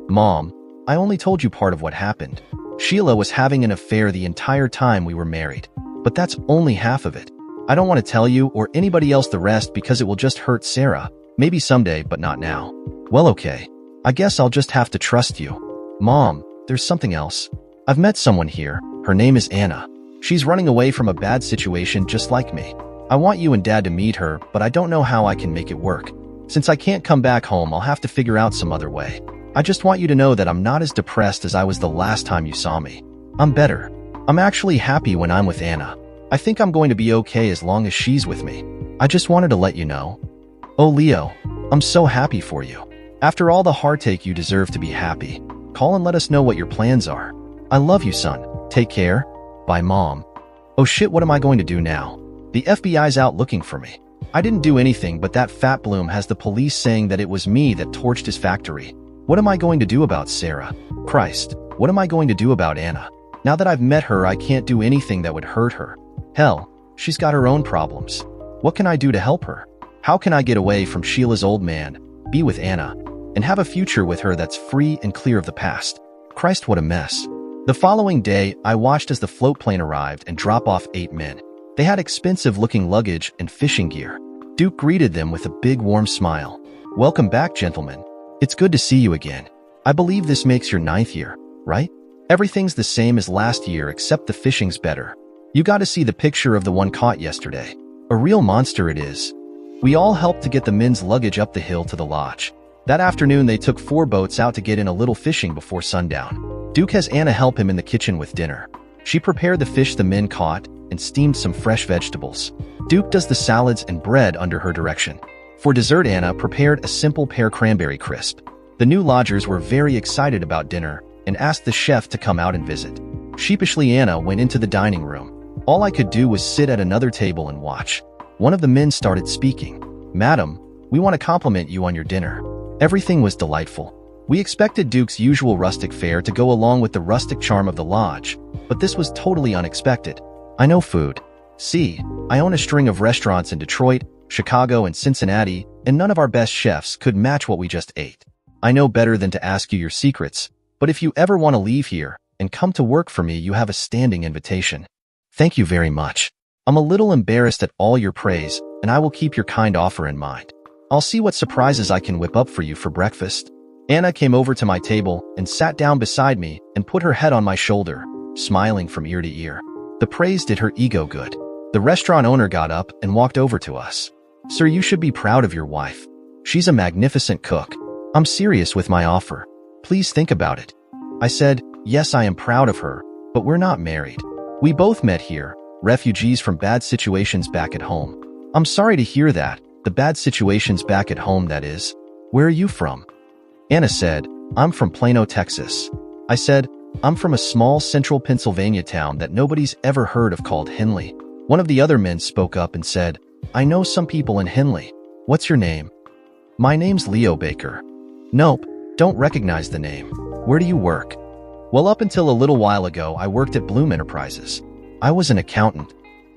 Mom, I only told you part of what happened. Sheila was having an affair the entire time we were married. But that's only half of it. I don't want to tell you or anybody else the rest because it will just hurt Sarah. Maybe someday, but not now. Well, okay. I guess I'll just have to trust you. Mom, there's something else. I've met someone here. Her name is Anna. She's running away from a bad situation just like me. I want you and Dad to meet her, but I don't know how I can make it work. Since I can't come back home, I'll have to figure out some other way. I just want you to know that I'm not as depressed as I was the last time you saw me. I'm better. I'm actually happy when I'm with Anna. I think I'm going to be okay as long as she's with me. I just wanted to let you know. Oh, Leo, I'm so happy for you. After all the heartache, you deserve to be happy. Call and let us know what your plans are. I love you, son. Take care. Bye, Mom. Oh shit, what am I going to do now? The FBI's out looking for me. I didn't do anything, but that fat Bloom has the police saying that it was me that torched his factory. What am I going to do about Sarah? Christ, what am I going to do about Anna? Now that I've met her, I can't do anything that would hurt her. Hell, she's got her own problems. What can I do to help her? How can I get away from Sheila's old man, be with Anna, and have a future with her that's free and clear of the past? Christ, what a mess. The following day, I watched as the float plane arrived and dropped off 8 men. They had expensive-looking luggage and fishing gear. Duke greeted them with a big, warm smile. Welcome back, gentlemen. It's good to see you again. I believe this makes your 9th year, right? Everything's the same as last year except the fishing's better. You got to see the picture of the one caught yesterday. A real monster it is. We all helped to get the men's luggage up the hill to the lodge. That afternoon, they took 4 boats out to get in a little fishing before sundown. Duke has Anna help him in the kitchen with dinner. She prepared the fish the men caught and steamed some fresh vegetables. Duke does the salads and bread under her direction. For dessert, Anna prepared a simple pear cranberry crisp. The new lodgers were very excited about dinner and asked the chef to come out and visit. Sheepishly, Anna went into the dining room. All I could do was sit at another table and watch. One of the men started speaking. "Madam, we want to compliment you on your dinner. Everything was delightful. We expected Duke's usual rustic fare to go along with the rustic charm of the lodge, but this was totally unexpected. I know food. See, I own a string of restaurants in Detroit, Chicago, and Cincinnati, and none of our best chefs could match what we just ate. I know better than to ask you your secrets, but if you ever want to leave here and come to work for me, you have a standing invitation. Thank you very much. I'm a little embarrassed at all your praise, and I will keep your kind offer in mind. I'll see what surprises I can whip up for you for breakfast." Anna came over to my table and sat down beside me and put her head on my shoulder, smiling from ear to ear. The praise did her ego good. The restaurant owner got up and walked over to us. "Sir, you should be proud of your wife. She's a magnificent cook. I'm serious with my offer. Please think about it." I said, "Yes, I am proud of her, but we're not married. We both met here, refugees from bad situations back at home." "I'm sorry to hear that. The bad situations back at home, that is. Where are you from?" Anna said, "I'm from Plano, Texas." I said, "I'm from a small central Pennsylvania town that nobody's ever heard of called Henley." One of the other men spoke up and said, "I know some people in Henley. What's your name?" "My name's Leo Baker." "Nope, don't recognize the name. Where do you work?" "Well, up until a little while ago, I worked at Bloom Enterprises. I was an accountant."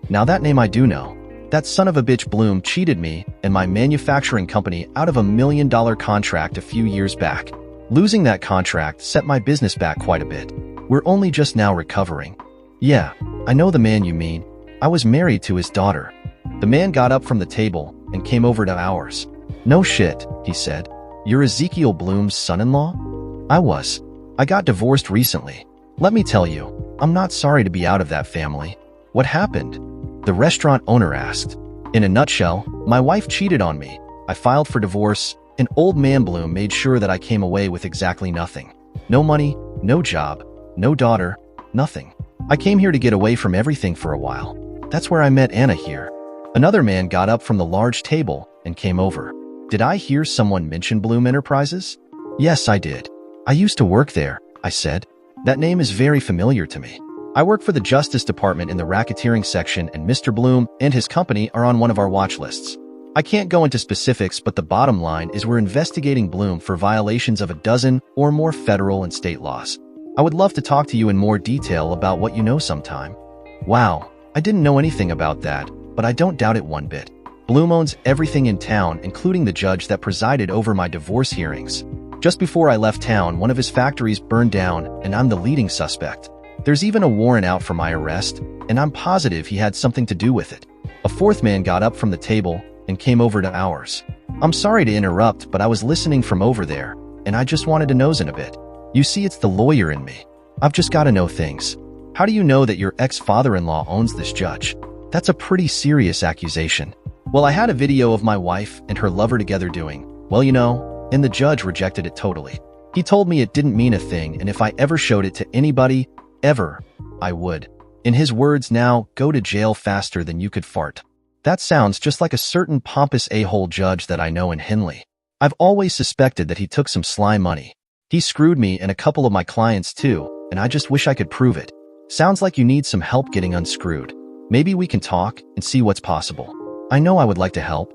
"Now that name I do know. That son of a bitch Bloom cheated me and my manufacturing company out of $1 million contract a few years back. Losing that contract set my business back quite a bit. We're only just now recovering." "Yeah, I know the man you mean. I was married to his daughter." The man got up from the table and came over to ours. "No shit," he said. "You're Ezekiel Bloom's son-in-law?" I was. "I got divorced recently. Let me tell you, I'm not sorry to be out of that family." "What happened?" the restaurant owner asked. "In a nutshell, my wife cheated on me. I filed for divorce, and old man Bloom made sure that I came away with exactly nothing. No money, no job, no daughter, nothing. I came here to get away from everything for a while. That's where I met Anna here." Another man got up from the large table and came over. "Did I hear someone mention Bloom Enterprises?" "Yes, I did. I used to work there," I said. "That name is very familiar to me. I work for the Justice Department in the racketeering section, and Mr. Bloom and his company are on one of our watch lists. I can't go into specifics, but the bottom line is we're investigating Bloom for violations of a dozen or more federal and state laws. I would love to talk to you in more detail about what you know sometime." Wow, I didn't know anything about that, but I don't doubt it one bit. Bloom owns everything in town, including the judge that presided over my divorce hearings. Just before I left town, one of his factories burned down, and I'm the leading suspect. There's even a warrant out for my arrest, and I'm positive he had something to do with it. A fourth man got up from the table and came over to ours. "I'm sorry to interrupt, but I was listening from over there, and I just wanted to nose in a bit. You see, it's the lawyer in me. I've just got to know things. How do you know that your ex-father-in-law owns this judge? That's a pretty serious accusation." "Well, I had a video of my wife and her lover together doing, well, you know, and the judge rejected it totally. He told me it didn't mean a thing, and if I ever showed it to anybody, ever, I would, in his words, now go to jail faster than you could fart." That sounds just like a certain pompous a-hole judge that I know in Henley. I've always suspected that he took some sly money. He screwed me and a couple of my clients too, and I just wish I could prove it. Sounds like you need some help getting unscrewed. Maybe we can talk and see what's possible. I know I would like to help."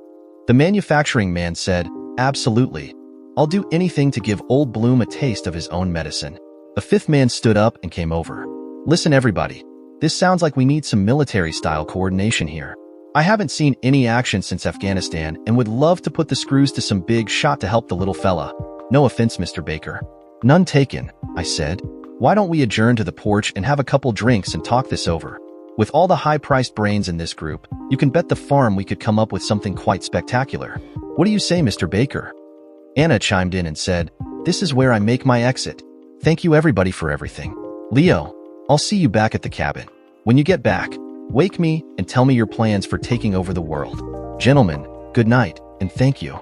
The manufacturing man said, "Absolutely. I'll do anything to give old Bloom a taste of his own medicine." A fifth man stood up and came over. "Listen, everybody. This sounds like we need some military-style coordination here. I haven't seen any action since Afghanistan and would love to put the screws to some big shot to help the little fella. No offense, Mr. Baker." "None taken," I said. "Why don't we adjourn to the porch and have a couple drinks and talk this over? With all the high-priced brains in this group, you can bet the farm we could come up with something quite spectacular. What do you say, Mr. Baker?" Anna chimed in and said, "This is where I make my exit. Thank you everybody for everything. Leo, I'll see you back at the cabin. When you get back, wake me and tell me your plans for taking over the world. Gentlemen, good night, and thank you."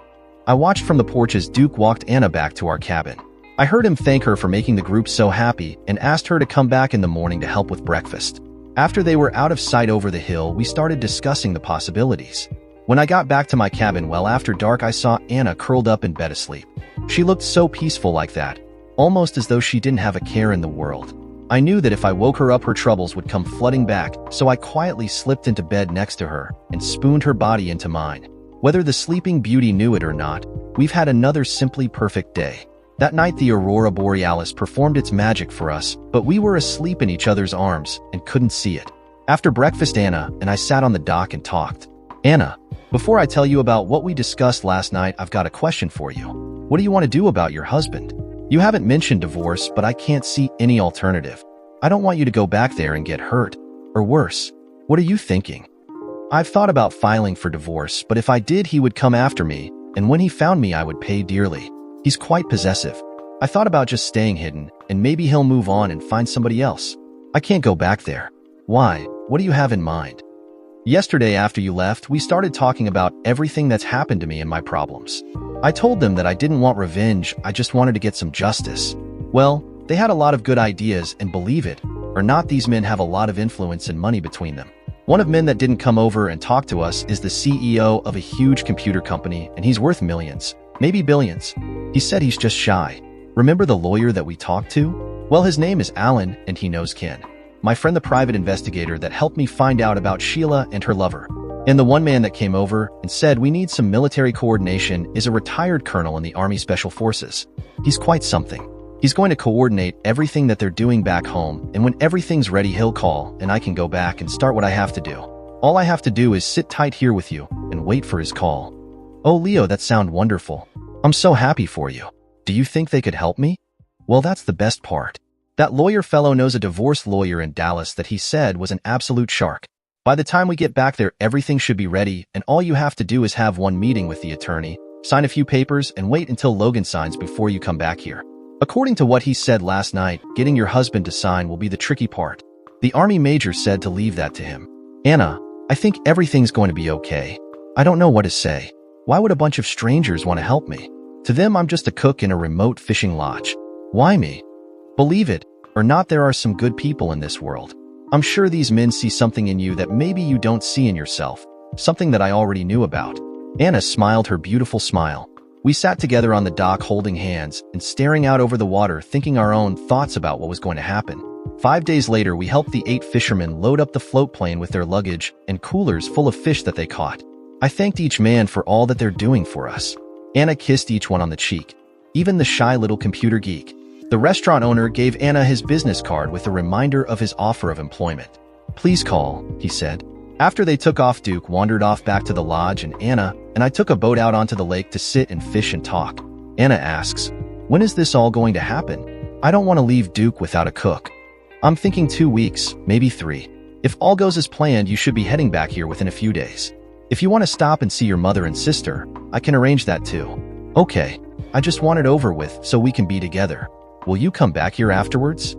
I watched from the porch as Duke walked Anna back to our cabin. I heard him thank her for making the group so happy and asked her to come back in the morning to help with breakfast. After they were out of sight over the hill, we started discussing the possibilities. When I got back to my cabin well after dark, I saw Anna curled up in bed asleep. She looked so peaceful like that, almost as though she didn't have a care in the world. I knew that if I woke her up, her troubles would come flooding back, so I quietly slipped into bed next to her and spooned her body into mine. Whether the sleeping beauty knew it or not, we've had another simply perfect day. That night, the aurora borealis performed its magic for us, but we were asleep in each other's arms and couldn't see it. After breakfast, Anna and I sat on the dock and talked. Anna, before I tell you about what we discussed last night, I've got a question for you. What do you want to do about your husband? You haven't mentioned divorce, but I can't see any alternative. I don't want you to go back there and get hurt. Or worse. What are you thinking? I've thought about filing for divorce, but if I did, he would come after me, and when he found me, I would pay dearly. He's quite possessive. I thought about just staying hidden, and maybe he'll move on and find somebody else. I can't go back there. Why? What do you have in mind? Yesterday after you left, we started talking about everything that's happened to me and my problems. I told them that I didn't want revenge, I just wanted to get some justice. Well, they had a lot of good ideas, and believe it or not, these men have a lot of influence and money between them. One of men that didn't come over and talk to us is the CEO of a huge computer company, and he's worth millions, maybe billions. He said he's just shy. Remember the lawyer that we talked to? Well, his name is Alan, and he knows Ken, my friend, the private investigator that helped me find out about Sheila and her lover. And the one man that came over and said we need some military coordination is a retired colonel in the Army Special Forces. He's quite something. He's going to coordinate everything that they're doing back home, and when everything's ready, he'll call, and I can go back and start what I have to do. All I have to do is sit tight here with you and wait for his call. Oh, Leo, that sounds wonderful. I'm so happy for you. Do you think they could help me? Well, that's the best part. That lawyer fellow knows a divorce lawyer in Dallas that he said was an absolute shark. By the time we get back there, everything should be ready, and all you have to do is have one meeting with the attorney, sign a few papers, and wait until Logan signs before you come back here. According to what he said last night, getting your husband to sign will be the tricky part. The Army major said to leave that to him. Anna, I think everything's going to be okay. I don't know what to say. Why would a bunch of strangers want to help me? To them, I'm just a cook in a remote fishing lodge. Why me? Believe it or not, there are some good people in this world. I'm sure these men see something in you that maybe you don't see in yourself, something that I already knew about. Anna smiled her beautiful smile. We sat together on the dock holding hands and staring out over the water, thinking our own thoughts about what was going to happen. 5 days later, we helped the 8 fishermen load up the float plane with their luggage and coolers full of fish that they caught. I thanked each man for all that they're doing for us. Anna kissed each one on the cheek, even the shy little computer geek. The restaurant owner gave Anna his business card with a reminder of his offer of employment. Please call, he said. After they took off, Duke wandered off back to the lodge, and Anna and I took a boat out onto the lake to sit and fish and talk. Anna asks, when is this all going to happen? I don't want to leave Duke without a cook. I'm thinking 2 weeks, maybe 3. If all goes as planned, you should be heading back here within a few days. If you want to stop and see your mother and sister, I can arrange that too. Okay, I just want it over with so we can be together. Will you come back here afterwards?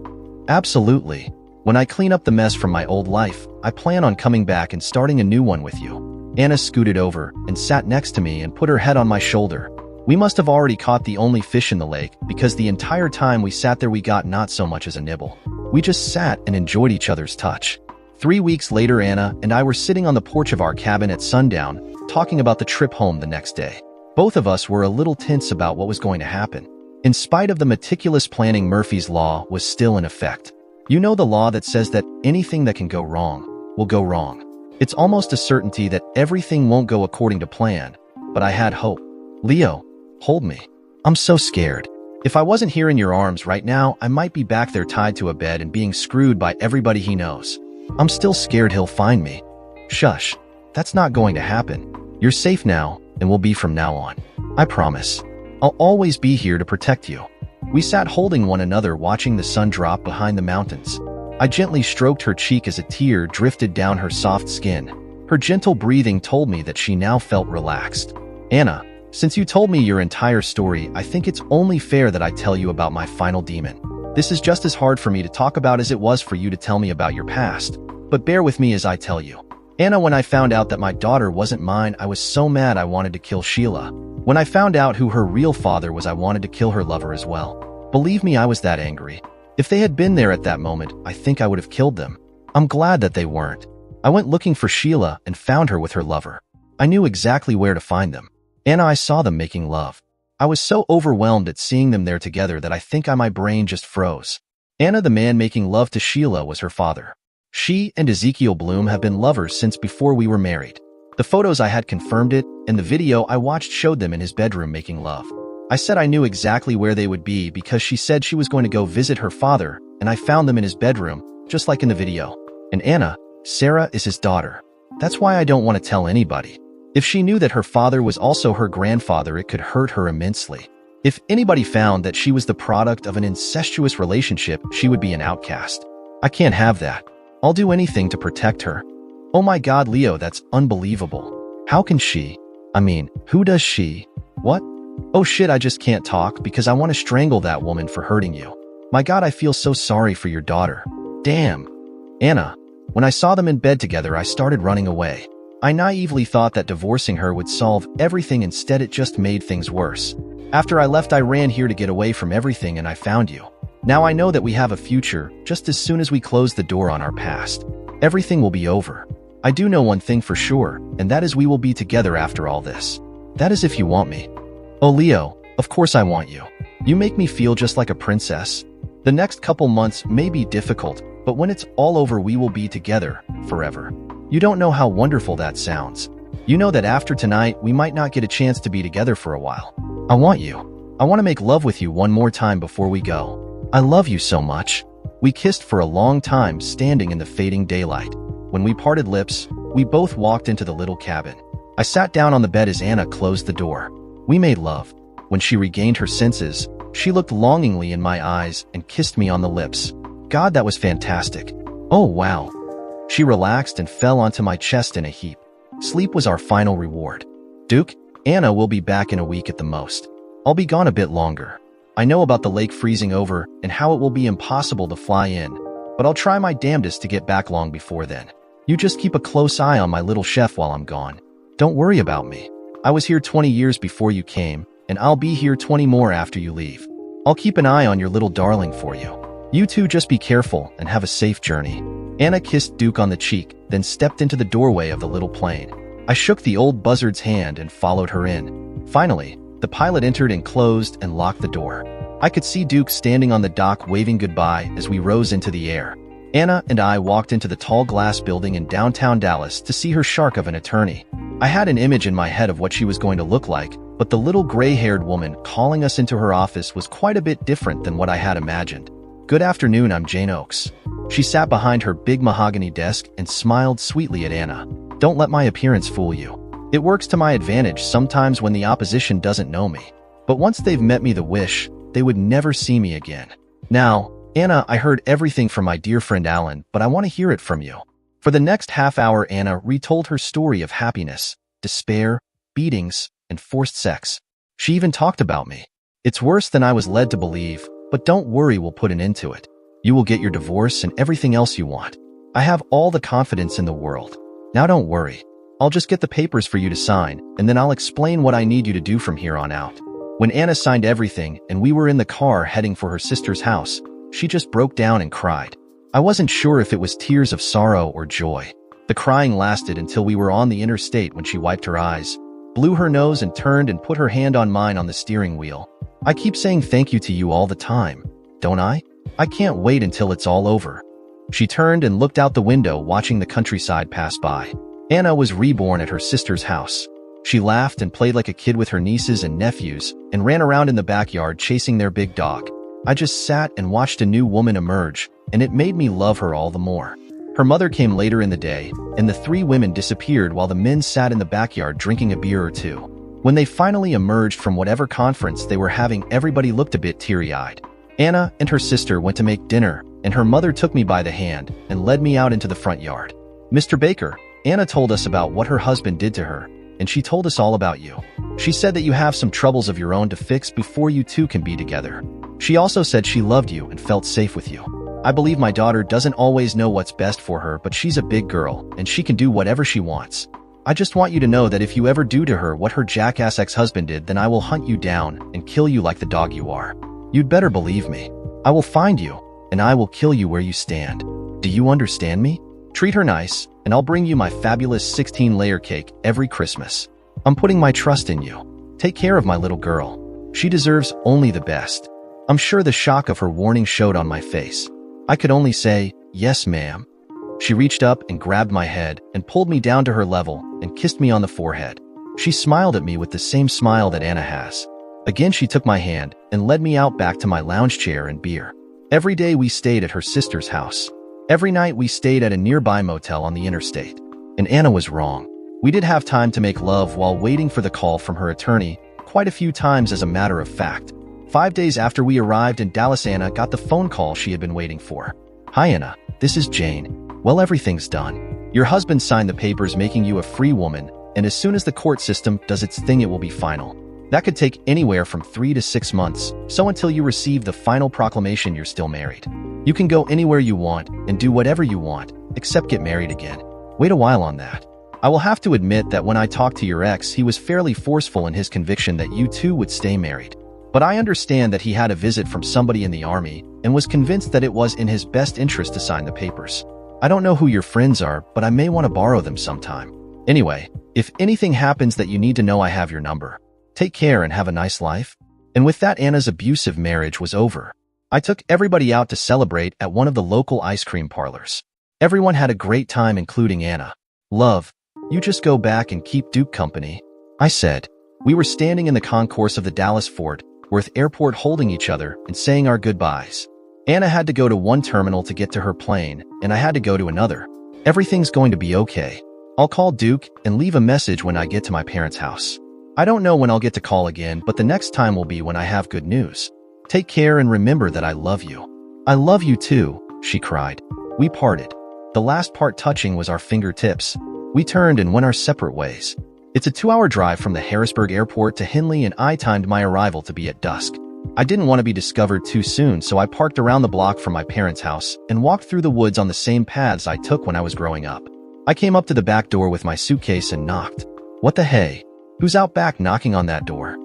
Absolutely. When I clean up the mess from my old life, I plan on coming back and starting a new one with you. Anna scooted over and sat next to me and put her head on my shoulder. We must have already caught the only fish in the lake, because the entire time we sat there we got not so much as a nibble. We just sat and enjoyed each other's touch. 3 weeks later, Anna and I were sitting on the porch of our cabin at sundown, talking about the trip home the next day. Both of us were a little tense about what was going to happen. In spite of the meticulous planning, Murphy's Law was still in effect. You know, the law that says that anything that can go wrong will go wrong. It's almost a certainty that everything won't go according to plan, but I had hope. Leo, hold me. I'm so scared. If I wasn't here in your arms right now, I might be back there tied to a bed and being screwed by everybody he knows. I'm still scared he'll find me. Shush, that's not going to happen. You're safe now, and will be from now on. I promise. I'll always be here to protect you. We sat holding one another, watching the sun drop behind the mountains. I gently stroked her cheek as a tear drifted down her soft skin. Her gentle breathing told me that she now felt relaxed. Anna, since you told me your entire story, I think it's only fair that I tell you about my final demon. This is just as hard for me to talk about as it was for you to tell me about your past, but bear with me as I tell you. Anna, when I found out that my daughter wasn't mine, I was so mad I wanted to kill Sheila. When I found out who her real father was, I wanted to kill her lover as well. Believe me, I was that angry. If they had been there at that moment, I think I would have killed them. I'm glad that they weren't. I went looking for Sheila and found her with her lover. I knew exactly where to find them. Anna, I saw them making love. I was so overwhelmed at seeing them there together that I think my brain just froze. Anna, the man making love to Sheila, was her father. She and Ezekiel Bloom have been lovers since before we were married. The photos I had confirmed it, and the video I watched showed them in his bedroom making love. I said I knew exactly where they would be because she said she was going to go visit her father, and I found them in his bedroom, just like in the video. And Anna, Sarah, is his daughter. That's why I don't want to tell anybody. If she knew that her father was also her grandfather, it could hurt her immensely. If anybody found that she was the product of an incestuous relationship, she would be an outcast. I can't have that. I'll do anything to protect her. Oh my God, Leo, that's unbelievable. How can she? I mean, who does she? What? Oh shit, I just can't talk because I want to strangle that woman for hurting you. My God, I feel so sorry for your daughter. Damn. Anna, when I saw them in bed together, I started running away. I naively thought that divorcing her would solve everything. Instead, it just made things worse. After I left, I ran here to get away from everything, and I found you. Now I know that we have a future. Just as soon as we close the door on our past, everything will be over. I do know one thing for sure, and that is we will be together after all this. That is if you want me. Oh, Leo, of course I want you. You make me feel just like a princess. The next couple months may be difficult, but when it's all over, we will be together forever. You don't know how wonderful that sounds. You know that after tonight, we might not get a chance to be together for a while. I want you. I want to make love with you one more time before we go. I love you so much. We kissed for a long time, standing in the fading daylight. When we parted lips, we both walked into the little cabin. I sat down on the bed as Anna closed the door. We made love. When she regained her senses, she looked longingly in my eyes and kissed me on the lips. God, that was fantastic. Oh, wow. She relaxed and fell onto my chest in a heap. Sleep was our final reward. Duke, Anna will be back in a week at the most. I'll be gone a bit longer. I know about the lake freezing over and how it will be impossible to fly in, but I'll try my damnedest to get back long before then. You just keep a close eye on my little chef while I'm gone. Don't worry about me. I was here 20 years before you came, and I'll be here 20 more after you leave. I'll keep an eye on your little darling for you. You two just be careful and have a safe journey. Anna kissed Duke on the cheek, then stepped into the doorway of the little plane. I shook the old buzzard's hand and followed her in. Finally, the pilot entered and closed and locked the door. I could see Duke standing on the dock waving goodbye as we rose into the air. Anna and I walked into the tall glass building in downtown Dallas to see her shark of an attorney. I had an image in my head of what she was going to look like, but the little gray-haired woman calling us into her office was quite a bit different than what I had imagined. Good afternoon, I'm Jane Oakes. She sat behind her big mahogany desk and smiled sweetly at Anna. Don't let my appearance fool you. It works to my advantage sometimes when the opposition doesn't know me. But once they've met me, the wish, they would never see me again. Now, Anna, I heard everything from my dear friend Alan, but I want to hear it from you. For the next half hour, Anna retold her story of happiness, despair, beatings, and forced sex. She even talked about me. It's worse than I was led to believe, but don't worry, we'll put an end to it. You will get your divorce and everything else you want. I have all the confidence in the world. Now don't worry. I'll just get the papers for you to sign, and then I'll explain what I need you to do from here on out. When Anna signed everything and we were in the car heading for her sister's house, she just broke down and cried. I wasn't sure if it was tears of sorrow or joy. The crying lasted until we were on the interstate when she wiped her eyes, blew her nose and turned and put her hand on mine on the steering wheel. I keep saying thank you to you all the time, don't I? I can't wait until it's all over. She turned and looked out the window, watching the countryside pass by. Anna was reborn at her sister's house. She laughed and played like a kid with her nieces and nephews and ran around in the backyard chasing their big dog. I just sat and watched a new woman emerge, and it made me love her all the more. Her mother came later in the day, and the three women disappeared while the men sat in the backyard drinking a beer or two. When they finally emerged from whatever conference they were having, everybody looked a bit teary-eyed. Anna and her sister went to make dinner, and her mother took me by the hand and led me out into the front yard. Mr. Baker, Anna told us about what her husband did to her, and she told us all about you. She said that you have some troubles of your own to fix before you two can be together. She also said she loved you and felt safe with you. I believe my daughter doesn't always know what's best for her, but she's a big girl, and she can do whatever she wants. I just want you to know that if you ever do to her what her jackass ex-husband did, then I will hunt you down and kill you like the dog you are. You'd better believe me. I will find you, and I will kill you where you stand. Do you understand me? Treat her nice, and I'll bring you my fabulous 16-layer cake every Christmas. I'm putting my trust in you. Take care of my little girl. She deserves only the best." I'm sure the shock of her warning showed on my face. I could only say, "Yes, ma'am." She reached up and grabbed my head and pulled me down to her level and kissed me on the forehead. She smiled at me with the same smile that Anna has. Again, she took my hand and led me out back to my lounge chair and beer. Every day we stayed at her sister's house. Every night we stayed at a nearby motel on the interstate. And Anna was wrong. We did have time to make love while waiting for the call from her attorney, quite a few times as a matter of fact. 5 days after we arrived in Dallas, Anna got the phone call she had been waiting for. "Hi Anna, this is Jane. Well, everything's done. Your husband signed the papers making you a free woman, and as soon as the court system does its thing it will be final. That could take anywhere from 3 to 6 months, so until you receive the final proclamation you're still married. You can go anywhere you want and do whatever you want, except get married again. Wait a while on that. I will have to admit that when I talked to your ex, he was fairly forceful in his conviction that you two would stay married. But I understand that he had a visit from somebody in the army and was convinced that it was in his best interest to sign the papers. I don't know who your friends are, but I may want to borrow them sometime. Anyway, if anything happens that you need to know, I have your number. Take care and have a nice life." And with that, Anna's abusive marriage was over. I took everybody out to celebrate at one of the local ice cream parlors. Everyone had a great time, including Anna. "Love, you just go back and keep Duke company," I said. We were standing in the concourse of the Dallas Fort Worth Airport holding each other and saying our goodbyes. Anna had to go to one terminal to get to her plane, and I had to go to another. "Everything's going to be okay. I'll call Duke and leave a message when I get to my parents' house. I don't know when I'll get to call again, but the next time will be when I have good news. Take care and remember that I love you." "I love you too," she cried. We parted. The last part touching was our fingertips. We turned and went our separate ways. It's a 2-hour drive from the Harrisburg airport to Henley, and I timed my arrival to be at dusk. I didn't want to be discovered too soon, so I parked around the block from my parents' house and walked through the woods on the same paths I took when I was growing up. I came up to the back door with my suitcase and knocked. "What the hey? Who's out back knocking on that door?"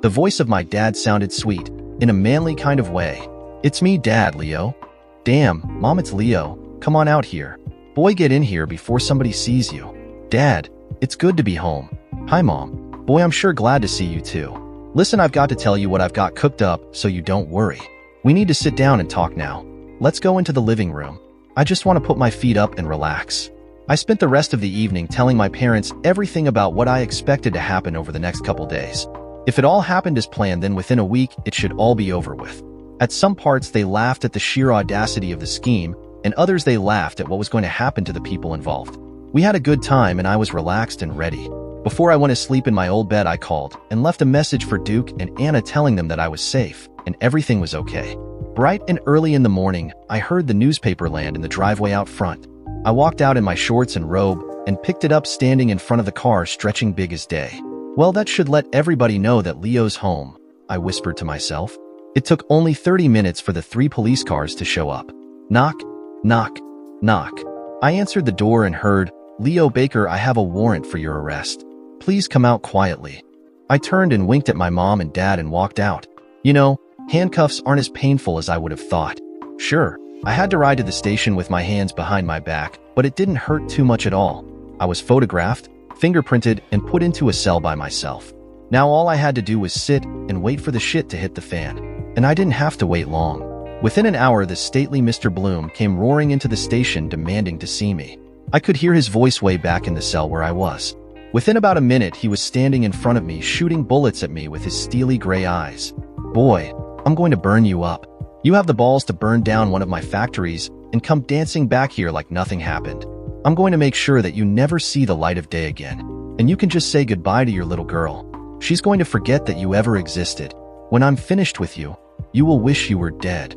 The voice of my dad sounded sweet, in a manly kind of way. "It's me, Dad, Leo." "Damn, Mom, it's Leo. Come on out here. Boy, get in here before somebody sees you." "Dad, it's good to be home." "Hi, Mom. Boy, I'm sure glad to see you too. Listen, I've got to tell you what I've got cooked up so you don't worry. We need to sit down and talk now. Let's go into the living room. I just want to put my feet up and relax." I spent the rest of the evening telling my parents everything about what I expected to happen over the next couple days. If it all happened as planned, then within a week, it should all be over with. At some parts, they laughed at the sheer audacity of the scheme, and others they laughed at what was going to happen to the people involved. We had a good time, and I was relaxed and ready. Before I went to sleep in my old bed, I called and left a message for Duke and Anna telling them that I was safe and everything was okay. Bright and early in the morning, I heard the newspaper land in the driveway out front. I walked out in my shorts and robe and picked it up standing in front of the car, stretching big as day. "Well, that should let everybody know that Leo's home," I whispered to myself. It took only 30 minutes for the 3 police cars to show up. Knock, knock, knock. I answered the door and heard, "Leo Baker, I have a warrant for your arrest. Please come out quietly." I turned and winked at my mom and dad and walked out. You know, handcuffs aren't as painful as I would have thought. Sure, I had to ride to the station with my hands behind my back, but it didn't hurt too much at all. I was photographed, fingerprinted, and put into a cell by myself. Now all I had to do was sit and wait for the shit to hit the fan. And I didn't have to wait long. Within an hour, the stately Mr. Bloom came roaring into the station demanding to see me. I could hear his voice way back in the cell where I was. Within about a minute, he was standing in front of me, shooting bullets at me with his steely gray eyes. "Boy, I'm going to burn you up. You have the balls to burn down one of my factories and come dancing back here like nothing happened. I'm going to make sure that you never see the light of day again. And you can just say goodbye to your little girl. She's going to forget that you ever existed. When I'm finished with you, you will wish you were dead."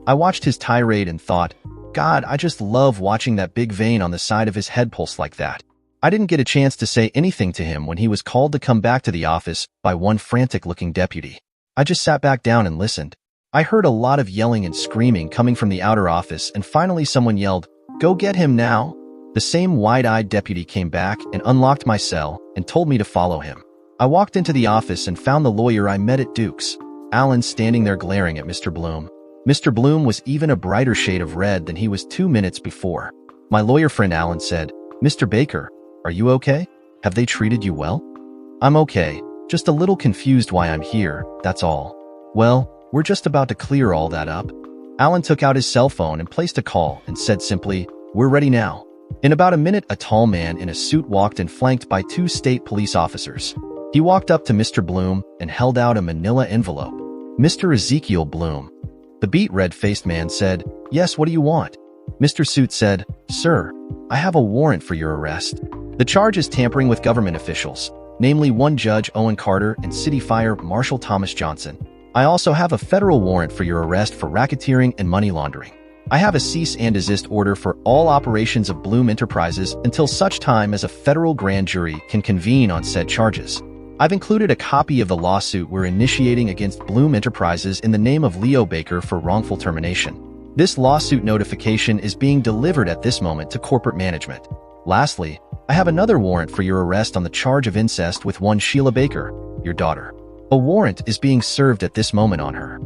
I watched his tirade and thought, God, I just love watching that big vein on the side of his head pulse like that. I didn't get a chance to say anything to him when he was called to come back to the office by one frantic-looking deputy. I just sat back down and listened. I heard a lot of yelling and screaming coming from the outer office, and finally someone yelled, "Go get him now!" The same wide-eyed deputy came back and unlocked my cell and told me to follow him. I walked into the office and found the lawyer I met at Duke's, Alan, standing there glaring at Mr. Bloom. Mr. Bloom was even a brighter shade of red than he was 2 minutes before. My lawyer friend Alan said, "Mr. Baker, are you okay? Have they treated you well?" "I'm okay, just a little confused why I'm here, that's all." "Well, we're just about to clear all that up." Alan took out his cell phone and placed a call and said simply, "We're ready now." In about a minute, a tall man in a suit walked in, flanked by 2 state police officers. He walked up to Mr. Bloom and held out a manila envelope. "Mr. Ezekiel Bloom." The beat red-faced man said, "Yes, what do you want?" Mr. Suit said, "Sir, I have a warrant for your arrest. The charge is tampering with government officials, namely one Judge Owen Carter and City Fire Marshal Thomas Johnson. I also have a federal warrant for your arrest for racketeering and money laundering. I have a cease and desist order for all operations of Bloom Enterprises until such time as a federal grand jury can convene on said charges. I've included a copy of the lawsuit we're initiating against Bloom Enterprises in the name of Leo Baker for wrongful termination. This lawsuit notification is being delivered at this moment to corporate management. Lastly, I have another warrant for your arrest on the charge of incest with one Sheila Baker, your daughter. A warrant is being served at this moment on her."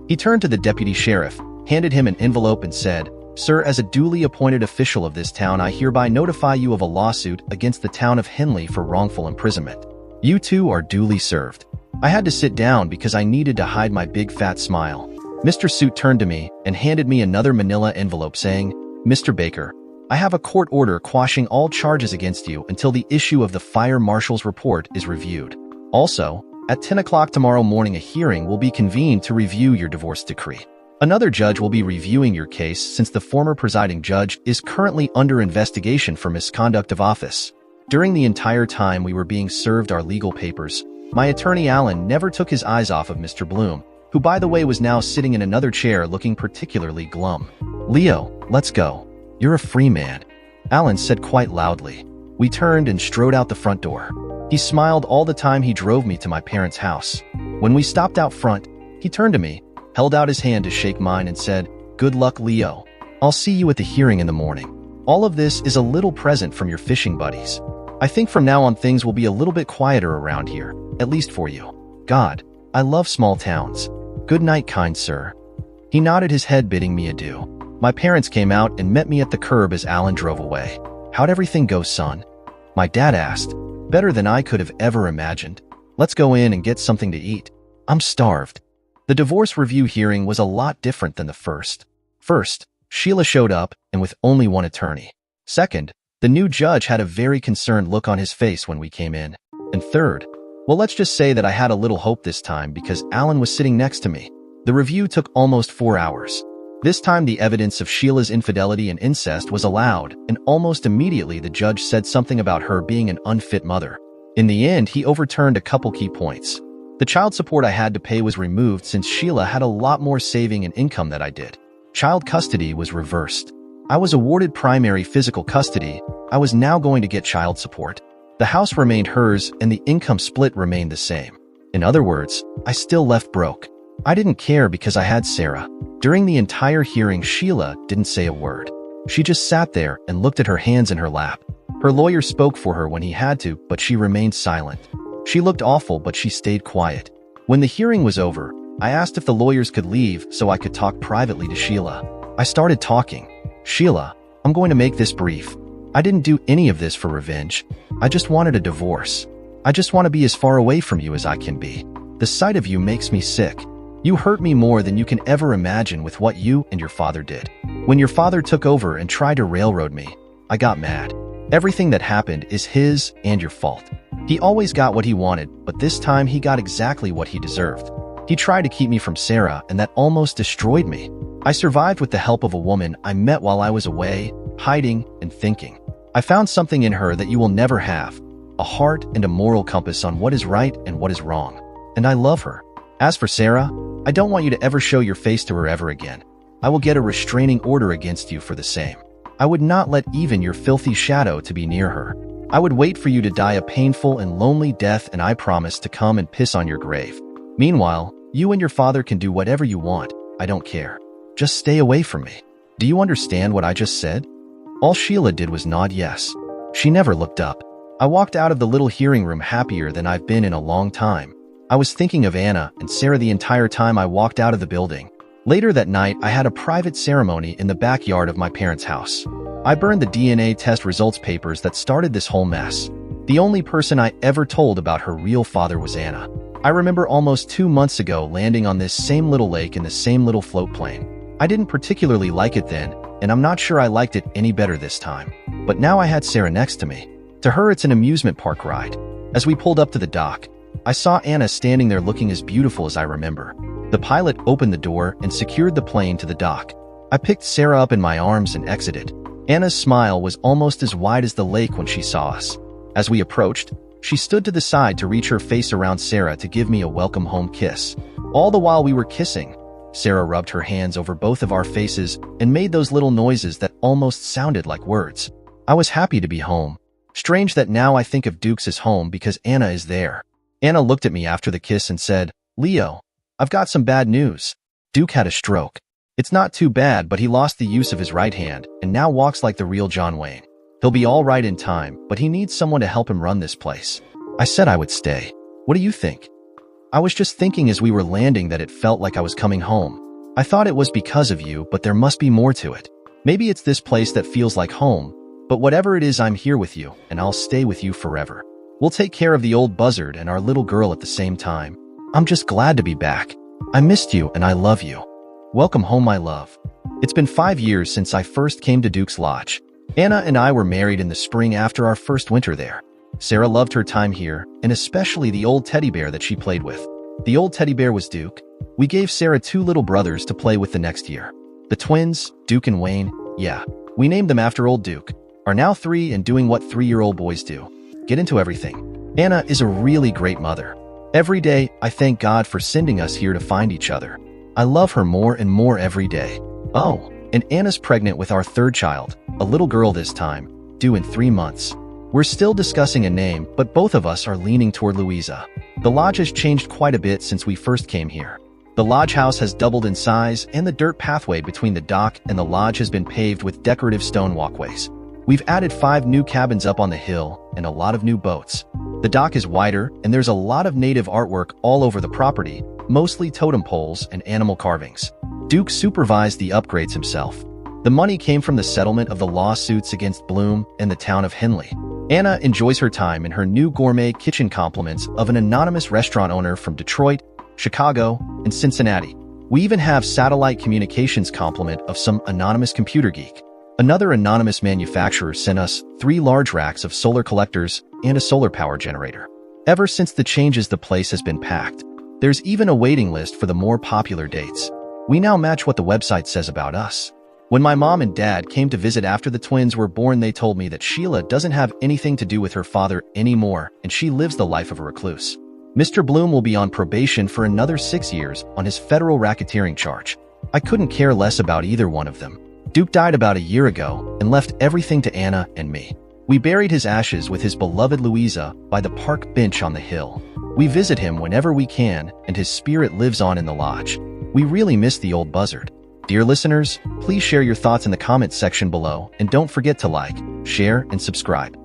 He turned to the deputy sheriff, handed him an envelope and said, "Sir, as a duly appointed official of this town, I hereby notify you of a lawsuit against the town of Henley for wrongful imprisonment. You two are duly served." I had to sit down because I needed to hide my big fat smile. Mr. Suit turned to me and handed me another manila envelope saying, "Mr. Baker, I have a court order quashing all charges against you until the issue of the fire marshal's report is reviewed. Also, at 10 o'clock tomorrow morning, a hearing will be convened to review your divorce decree. Another judge will be reviewing your case since the former presiding judge is currently under investigation for misconduct of office. During the entire time we were being served our legal papers, my attorney Alan never took his eyes off of Mr. Bloom, who by the way was now sitting in another chair looking particularly glum. "Leo, let's go. You're a free man," Alan said quite loudly. We turned and strode out the front door. He smiled all the time he drove me to my parents' house. When we stopped out front, he turned to me, held out his hand to shake mine and said, "Good luck, Leo. I'll see you at the hearing in the morning. All of this is a little present from your fishing buddies. I think from now on things will be a little bit quieter around here, at least for you. God, I love small towns. Good night, kind sir." He nodded his head, bidding me adieu. My parents came out and met me at the curb as Alan drove away. "How'd everything go, son?" My dad asked. "Better than I could have ever imagined. Let's go in and get something to eat. I'm starved." The divorce review hearing was a lot different than the first. First, Sheila showed up, and with only one attorney. Second, the new judge had a very concerned look on his face when we came in. And third, well, let's just say that I had a little hope this time because Alan was sitting next to me. The review took almost 4 hours. This time the evidence of Sheila's infidelity and incest was allowed, and almost immediately the judge said something about her being an unfit mother. In the end, he overturned a couple key points. The child support I had to pay was removed since Sheila had a lot more saving and income than I did. Child custody was reversed. I was awarded primary physical custody. I was now going to get child support. The house remained hers and the income split remained the same. In other words, I still left broke. I didn't care because I had Sarah. During the entire hearing, Sheila didn't say a word. She just sat there and looked at her hands in her lap. Her lawyer spoke for her when he had to, but she remained silent. She looked awful, but she stayed quiet. When the hearing was over, I asked if the lawyers could leave so I could talk privately to Sheila. I started talking. "Sheila, I'm going to make this brief. I didn't do any of this for revenge. I just wanted a divorce. I just want to be as far away from you as I can be. The sight of you makes me sick. You hurt me more than you can ever imagine with what you and your father did. When your father took over and tried to railroad me, I got mad. Everything that happened is his and your fault. He always got what he wanted, but this time he got exactly what he deserved. He tried to keep me from Sarah, and that almost destroyed me. I survived with the help of a woman I met while I was away, hiding and thinking. I found something in her that you will never have, a heart and a moral compass on what is right and what is wrong. And I love her. As for Sarah, I don't want you to ever show your face to her ever again. I will get a restraining order against you for the same. I would not let even your filthy shadow to be near her. I would wait for you to die a painful and lonely death, and I promise to come and piss on your grave. Meanwhile, you and your father can do whatever you want. I don't care. Just stay away from me. Do you understand what I just said?" All Sheila did was nod yes. She never looked up. I walked out of the little hearing room happier than I've been in a long time. I was thinking of Anna and Sarah the entire time I walked out of the building. Later that night, I had a private ceremony in the backyard of my parents' house. I burned the DNA test results papers that started this whole mess. The only person I ever told about her real father was Anna. I remember almost 2 months ago landing on this same little lake in the same little float plane. I didn't particularly like it then, and I'm not sure I liked it any better this time. But now I had Sarah next to me. To her, it's an amusement park ride. As we pulled up to the dock, I saw Anna standing there looking as beautiful as I remember. The pilot opened the door and secured the plane to the dock. I picked Sarah up in my arms and exited. Anna's smile was almost as wide as the lake when she saw us. As we approached, she stood to the side to reach her face around Sarah to give me a welcome home kiss. All the while we were kissing, Sarah rubbed her hands over both of our faces and made those little noises that almost sounded like words. I was happy to be home. Strange that now I think of Duke's as home because Anna is there. Anna looked at me after the kiss and said, "Leo, I've got some bad news. Duke had a stroke. It's not too bad, but he lost the use of his right hand and now walks like the real John Wayne. He'll be all right in time, but he needs someone to help him run this place." I said I would stay. What do you think? I was just thinking as we were landing that it felt like I was coming home. I thought it was because of you, but there must be more to it. Maybe it's this place that feels like home, but whatever it is, I'm here with you, and I'll stay with you forever. We'll take care of the old buzzard and our little girl at the same time. I'm just glad to be back. I missed you and I love you. Welcome home, my love. It's been 5 years since I first came to Duke's Lodge. Anna and I were married in the spring after our first winter there. Sarah loved her time here, and especially the old teddy bear that she played with. The old teddy bear was Duke. We gave Sarah 2 little brothers to play with the next year. The twins, Duke and Wayne, yeah, we named them after old Duke, are now 3 and doing what 3-year-old boys do. Get into everything. Anna is a really great mother. Every day, I thank God for sending us here to find each other. I love her more and more every day. Oh, and Anna's pregnant with our 3rd child, a little girl this time, due in 3 months. We're still discussing a name, but both of us are leaning toward Louisa. The lodge has changed quite a bit since we first came here. The lodge house has doubled in size, and the dirt pathway between the dock and the lodge has been paved with decorative stone walkways. We've added 5 new cabins up on the hill and a lot of new boats. The dock is wider, and there's a lot of native artwork all over the property, mostly totem poles and animal carvings. Duke supervised the upgrades himself. The money came from the settlement of the lawsuits against Bloom and the town of Henley. Anna enjoys her time in her new gourmet kitchen compliments of an anonymous restaurant owner from Detroit, Chicago, and Cincinnati. We even have satellite communications compliment of some anonymous computer geek. Another anonymous manufacturer sent us 3 large racks of solar collectors and a solar power generator. Ever since the changes, the place has been packed. There's even a waiting list for the more popular dates. We now match what the website says about us. When my mom and dad came to visit after the twins were born, they told me that Sheila doesn't have anything to do with her father anymore, and she lives the life of a recluse. Mr. Bloom will be on probation for another 6 years on his federal racketeering charge. I couldn't care less about either one of them. Duke died about a year ago and left everything to Anna and me. We buried his ashes with his beloved Louisa by the park bench on the hill. We visit him whenever we can, and his spirit lives on in the lodge. We really miss the old buzzard. Dear listeners, please share your thoughts in the comments section below, and don't forget to like, share, and subscribe.